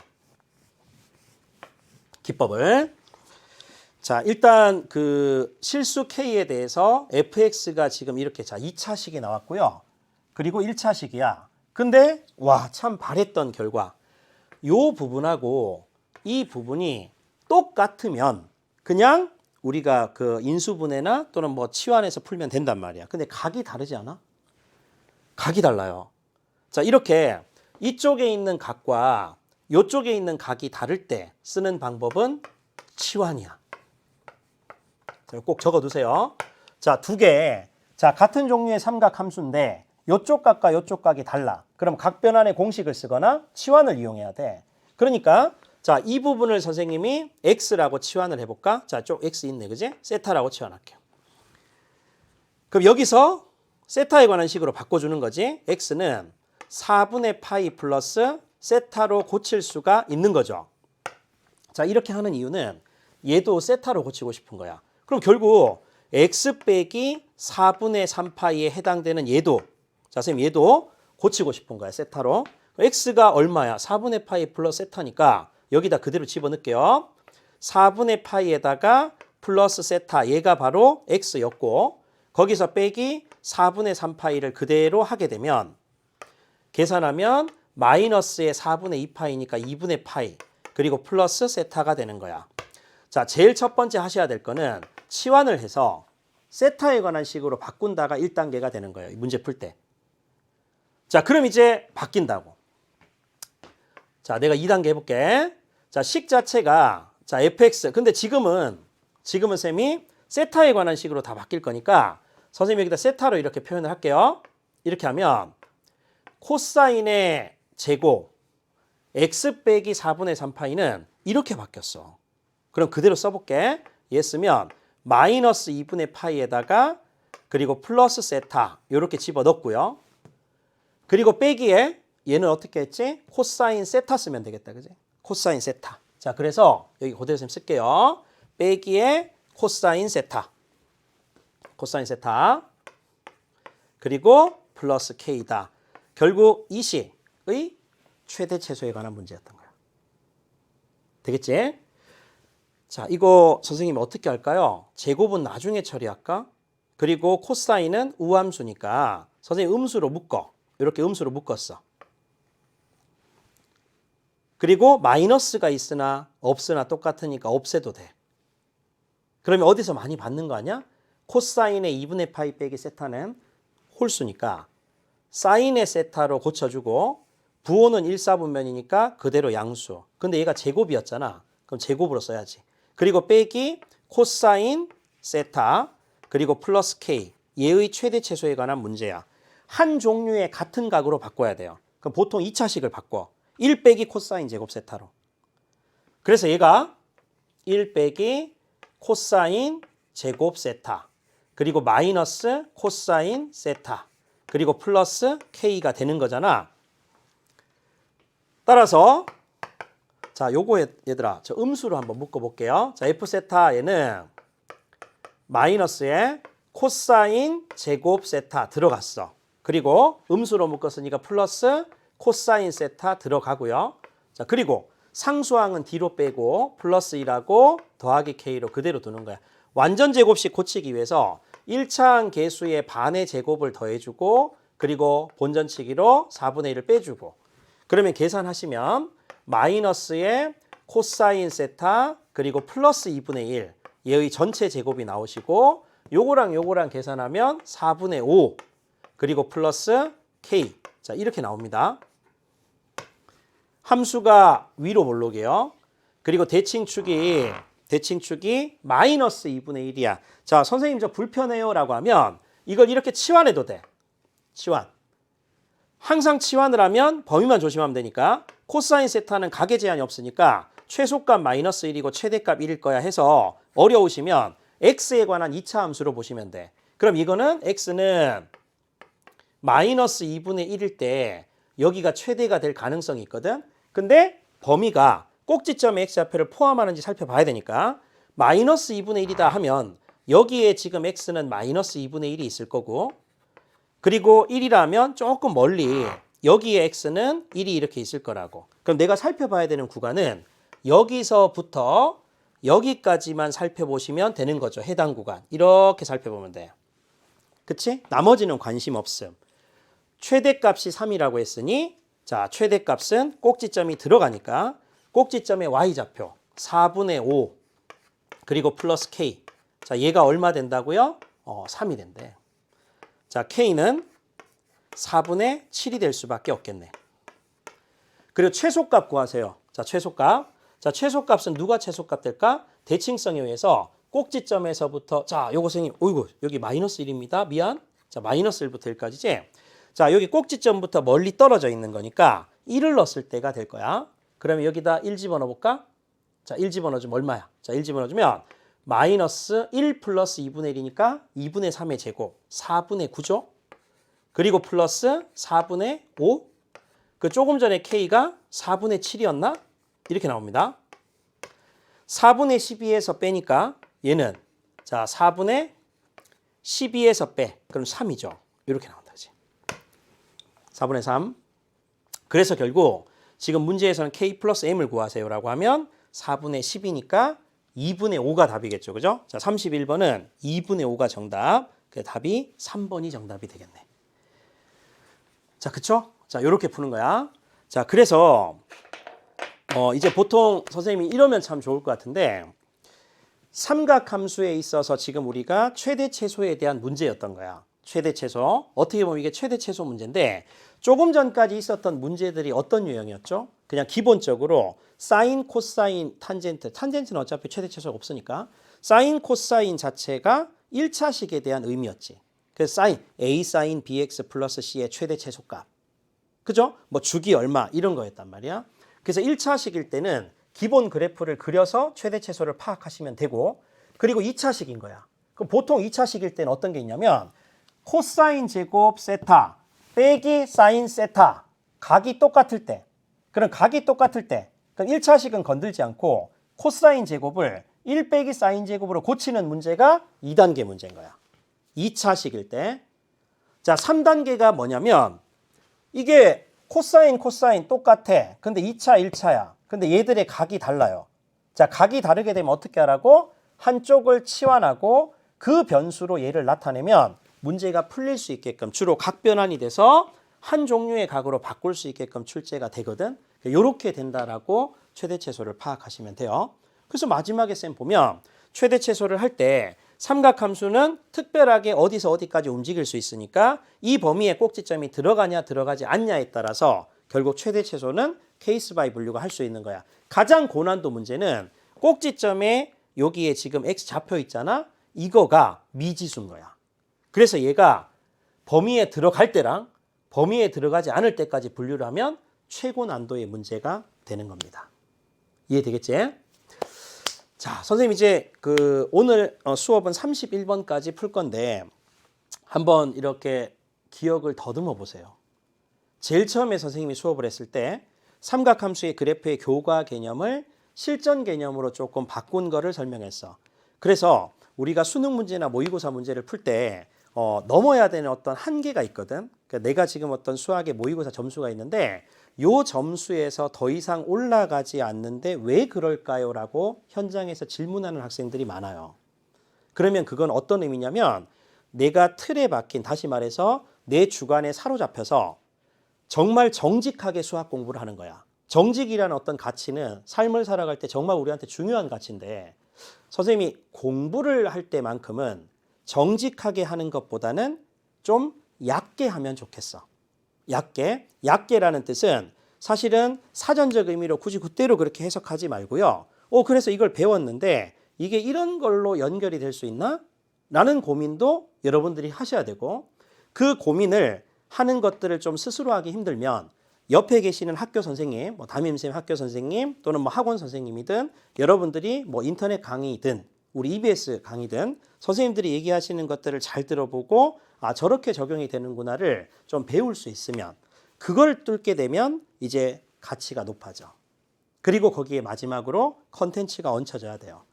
기법을. 자, 일단 그 실수 K에 대해서 fx가 지금 이렇게 자 2차식이 나왔고요. 그리고 1차식이야. 근데 와, 참 바랬던 결과. 요 부분하고 이 부분이 똑같으면 그냥 우리가 그 인수분해나 또는 뭐 치환해서 풀면 된단 말이야. 근데 각이 다르지 않아? 각이 달라요. 자, 이렇게 이쪽에 있는 각과 이쪽에 있는 각이 다를 때 쓰는 방법은 치환이야. 꼭 적어두세요. 자, 두 개. 자, 같은 종류의 삼각 함수인데 이쪽 각과 이쪽 각이 달라. 그럼 각 변환의 공식을 쓰거나 치환을 이용해야 돼. 그러니까 자, 이 부분을 선생님이 x라고 치환을 해볼까? 자, 쪽 x 있네, 그지? 세타라고 치환할게요. 그럼 여기서 세타에 관한 식으로 바꿔주는 거지. x는 4분의 파이 플러스 세타로 고칠 수가 있는 거죠. 자, 이렇게 하는 이유는 얘도 세타로 고치고 싶은 거야. 그럼 결국 x 빼기 4분의 3파이에 해당되는 얘도, 자, 선생님 얘도 고치고 싶은 거야, 세타로. x가 얼마야? 4분의 파이 플러스 세타니까 여기다 그대로 집어넣을게요. 4분의 파이에다가 플러스 세타 얘가 바로 x였고 거기서 빼기 4분의 3파이를 그대로 하게 되면 계산하면 마이너스의 4분의 2파이니까 2분의 파이 그리고 플러스 세타가 되는 거야. 자, 제일 첫 번째 하셔야 될 거는 치환을 해서 세타에 관한 식으로 바꾼다가 1단계가 되는 거예요. 이 문제 풀 때. 자, 그럼 이제 바뀐다고. 자, 내가 2단계 해볼게. 자, 식 자체가 자 fx. 근데 지금은 쌤이 세타에 관한 식으로 다 바뀔 거니까 선생님이 여기다 세타로 이렇게 표현을 할게요. 이렇게 하면 코사인의 제곱 x 빼기 4분의 3파이는 이렇게 바뀌었어. 그럼 그대로 써볼게. 얘 쓰면 마이너스 2분의 파이에다가 그리고 플러스 세타 이렇게 집어넣고요. 그리고 빼기에 얘는 어떻게 했지? 코사인 세타 쓰면 되겠다. 그지? 코사인 세타. 자, 그래서 여기 그대로 쌤 쓸게요. 빼기에 코사인 세타. 코사인 세타. 그리고 플러스 K다. 결국 이 식의 최대 최소에 관한 문제였던 거야. 되겠지? 자, 이거 선생님이 어떻게 할까요? 제곱은 나중에 처리할까? 그리고 코사인은 우함수니까 선생님 음수로 묶어. 이렇게 음수로 묶었어. 그리고 마이너스가 있으나 없으나 똑같으니까 없애도 돼. 그러면 어디서 많이 받는 거 아니야? 코사인의 2분의 파이 빼기 세타는 홀수니까 사인의 세타로 고쳐주고 부호는 1사분면이니까 그대로 양수. 근데 얘가 제곱이었잖아. 그럼 제곱으로 써야지. 그리고 빼기 코사인 세타 그리고 플러스 K 얘의 최대 최소에 관한 문제야. 한 종류의 같은 각으로 바꿔야 돼요. 그럼 보통 2차식을 바꿔. 1 빼기 코사인 제곱 세타로. 그래서 얘가 1 빼기 코사인 제곱 세타 그리고 마이너스 코사인 세타 그리고 플러스 K가 되는 거잖아. 따라서 자, 요거 얘들아 저 음수로 한번 묶어볼게요. 자, F 세타 얘는 마이너스에 코사인 제곱 세타 들어갔어. 그리고 음수로 묶었으니까 플러스 코사인 세타 들어가고요. 자, 그리고 상수항은 뒤로 빼고 플러스 1하고 더하기 K로 그대로 두는 거야. 완전 제곱식 고치기 위해서 1차항 계수의 반의 제곱을 더해주고 그리고 본전치기로 4분의 1을 빼주고 그러면 계산하시면 마이너스의 코사인 세타 그리고 플러스 2분의 1 얘의 전체 제곱이 나오시고 요거랑 요거랑 계산하면 4분의 5 그리고 플러스 K 자 이렇게 나옵니다. 함수가 위로 볼록이에요. 그리고 대칭축이 마이너스 2분의 1이야. 자, 선생님 저 불편해요 라고 하면 이걸 이렇게 치환해도 돼. 치환. 항상 치환을 하면 범위만 조심하면 되니까 코사인 세타는 가계 제한이 없으니까 최소값 마이너스 1이고 최대값 1일 거야 해서 어려우시면 x에 관한 2차 함수로 보시면 돼. 그럼 이거는 x는 마이너스 2분의 1일 때 여기가 최대가 될 가능성이 있거든. 근데 범위가 꼭지점의 x좌표를 포함하는지 살펴봐야 되니까 마이너스 2분의 1이다 하면 여기에 지금 x는 마이너스 2분의 1이 있을 거고 그리고 1이라면 조금 멀리 여기에 x는 1이 이렇게 있을 거라고. 그럼 내가 살펴봐야 되는 구간은 여기서부터 여기까지만 살펴보시면 되는 거죠. 해당 구간. 이렇게 살펴보면 돼요. 그치? 나머지는 관심 없음. 최대값이 3이라고 했으니 자, 최대값은 꼭지점이 들어가니까 꼭지점의 y좌표 4분의 5 그리고 플러스 k. 자, 얘가 얼마 된다고요? 3이 된대. 자, k는 4분의 7이 될 수밖에 없겠네. 그리고 최소값 구하세요. 자, 최소값. 자, 최소값은 누가 최소값 될까? 대칭성에 의해서 꼭지점에서부터 자, 요거 선생님, 어이구, 여기 마이너스 1입니다. 미안. 자, 마이너스 1부터 1까지지. 자, 여기 꼭지점부터 멀리 떨어져 있는 거니까 1을 넣었을 때가 될 거야. 그러면 여기다 1 집어넣어 볼까? 자, 1 집어넣어주면 얼마야? 자, 1 집어넣어주면 마이너스 1 플러스 2분의 1이니까 2분의 3의 제곱 4분의 9죠. 그리고 플러스 4분의 5. 그 조금 전에 K가 4분의 7이었나? 이렇게 나옵니다. 4분의 12에서 빼니까 얘는 자 4분의 12에서 빼. 그럼 3이죠. 이렇게 나온다. 4분의 3. 그래서 결국 지금 문제에서는 K 플러스 M을 구하세요라고 하면 4분의 10이니까 2분의 5가 답이겠죠. 그죠? 자, 31번은 2분의 5가 정답. 그 답이 3번이 정답이 되겠네. 자, 그쵸? 자, 요렇게 푸는 거야. 자, 그래서 이제 보통 선생님이 이러면 참 좋을 것 같은데 삼각함수에 있어서 지금 우리가 최대 최소에 대한 문제였던 거야. 최대 최소. 어떻게 보면 이게 최대 최소 문제인데 조금 전까지 있었던 문제들이 어떤 유형이었죠? 그냥 기본적으로 사인, 코사인, 탄젠트. 탄젠트는 어차피 최대 최소가 없으니까 사인, 코사인 자체가 1차식에 대한 의미였지. 그래서 사인, A 사인 BX 플러스 C의 최대 최소값. 그죠? 뭐 주기 얼마 이런 거였단 말이야. 그래서 1차식일 때는 기본 그래프를 그려서 최대 최소를 파악하시면 되고 그리고 2차식인 거야. 그럼 보통 2차식일 때는 어떤 게 있냐면 코사인 제곱 세타 빼기 사인 세타 각이 똑같을 때 그럼 각이 똑같을 때 그럼 1차식은 건들지 않고 코사인 제곱을 1 빼기 사인 제곱으로 고치는 문제가 2단계 문제인 거야. 2차식일 때. 자, 3단계가 뭐냐면 이게 코사인 똑같아. 근데 2차, 1차야. 근데 얘들의 각이 달라요. 자, 각이 다르게 되면 어떻게 하라고? 한쪽을 치환하고 그 변수로 얘를 나타내면 문제가 풀릴 수 있게끔 주로 각 변환이 돼서 한 종류의 각으로 바꿀 수 있게끔 출제가 되거든. 이렇게 된다라고 최대 최소를 파악하시면 돼요. 그래서 마지막에 쌤 보면 최대 최소를 할 때 삼각함수는 특별하게 어디서 어디까지 움직일 수 있으니까 이 범위에 꼭지점이 들어가냐 들어가지 않냐에 따라서 결국 최대 최소는 케이스 바이 분류가 할 수 있는 거야. 가장 고난도 문제는 꼭지점에 여기에 지금 x 잡혀 있잖아. 이거가 미지수인 거야. 그래서 얘가 범위에 들어갈 때랑 범위에 들어가지 않을 때까지 분류를 하면 최고 난도의 문제가 되는 겁니다. 이해되겠지? 자, 선생님 이제 오늘 수업은 31번까지 풀 건데 한번 이렇게 기억을 더듬어 보세요. 제일 처음에 선생님이 수업을 했을 때 삼각함수의 그래프의 교과 개념을 실전 개념으로 조금 바꾼 거를 설명했어. 그래서 우리가 수능 문제나 모의고사 문제를 풀 때 넘어야 되는 어떤 한계가 있거든. 그러니까 내가 지금 어떤 수학의 모의고사 점수가 있는데 요 점수에서 더 이상 올라가지 않는데 왜 그럴까요? 라고 현장에서 질문하는 학생들이 많아요. 그러면 그건 어떤 의미냐면 내가 틀에 박힌, 다시 말해서 내 주관에 사로잡혀서 정말 정직하게 수학 공부를 하는 거야. 정직이라는 어떤 가치는 삶을 살아갈 때 정말 우리한테 중요한 가치인데 선생님이 공부를 할 때만큼은 정직하게 하는 것보다는 좀 얕게 하면 좋겠어. 얕게라는 뜻은 사실은 사전적 의미로 굳이 그대로 그렇게 해석하지 말고요. 그래서 이걸 배웠는데 이게 이런 걸로 연결이 될 수 있나? 라는 고민도 여러분들이 하셔야 되고 그 고민을 하는 것들을 좀 스스로 하기 힘들면 옆에 계시는 학교 선생님, 담임쌤 학교 선생님 또는 학원 선생님이든 여러분들이 인터넷 강의든 우리 EBS 강의든 선생님들이 얘기하시는 것들을 잘 들어보고 저렇게 적용이 되는구나를 좀 배울 수 있으면 그걸 뚫게 되면 이제 가치가 높아져. 그리고 거기에 마지막으로 컨텐츠가 얹혀져야 돼요.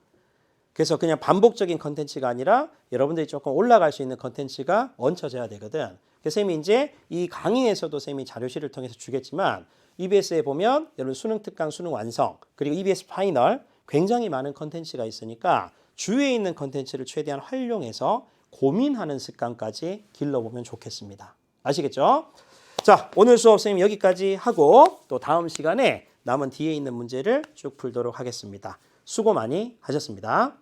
그래서 그냥 반복적인 컨텐츠가 아니라 여러분들이 조금 올라갈 수 있는 컨텐츠가 얹혀져야 되거든. 그래서 쌤이 이제 이 강의에서도 쌤이 자료실을 통해서 주겠지만 EBS에 보면 여러분 수능 특강, 수능 완성, 그리고 EBS 파이널 굉장히 많은 컨텐츠가 있으니까 주위에 있는 컨텐츠를 최대한 활용해서 고민하는 습관까지 길러보면 좋겠습니다. 아시겠죠? 자, 오늘 수업 선생님 여기까지 하고 또 다음 시간에 남은 뒤에 있는 문제를 쭉 풀도록 하겠습니다. 수고 많이 하셨습니다.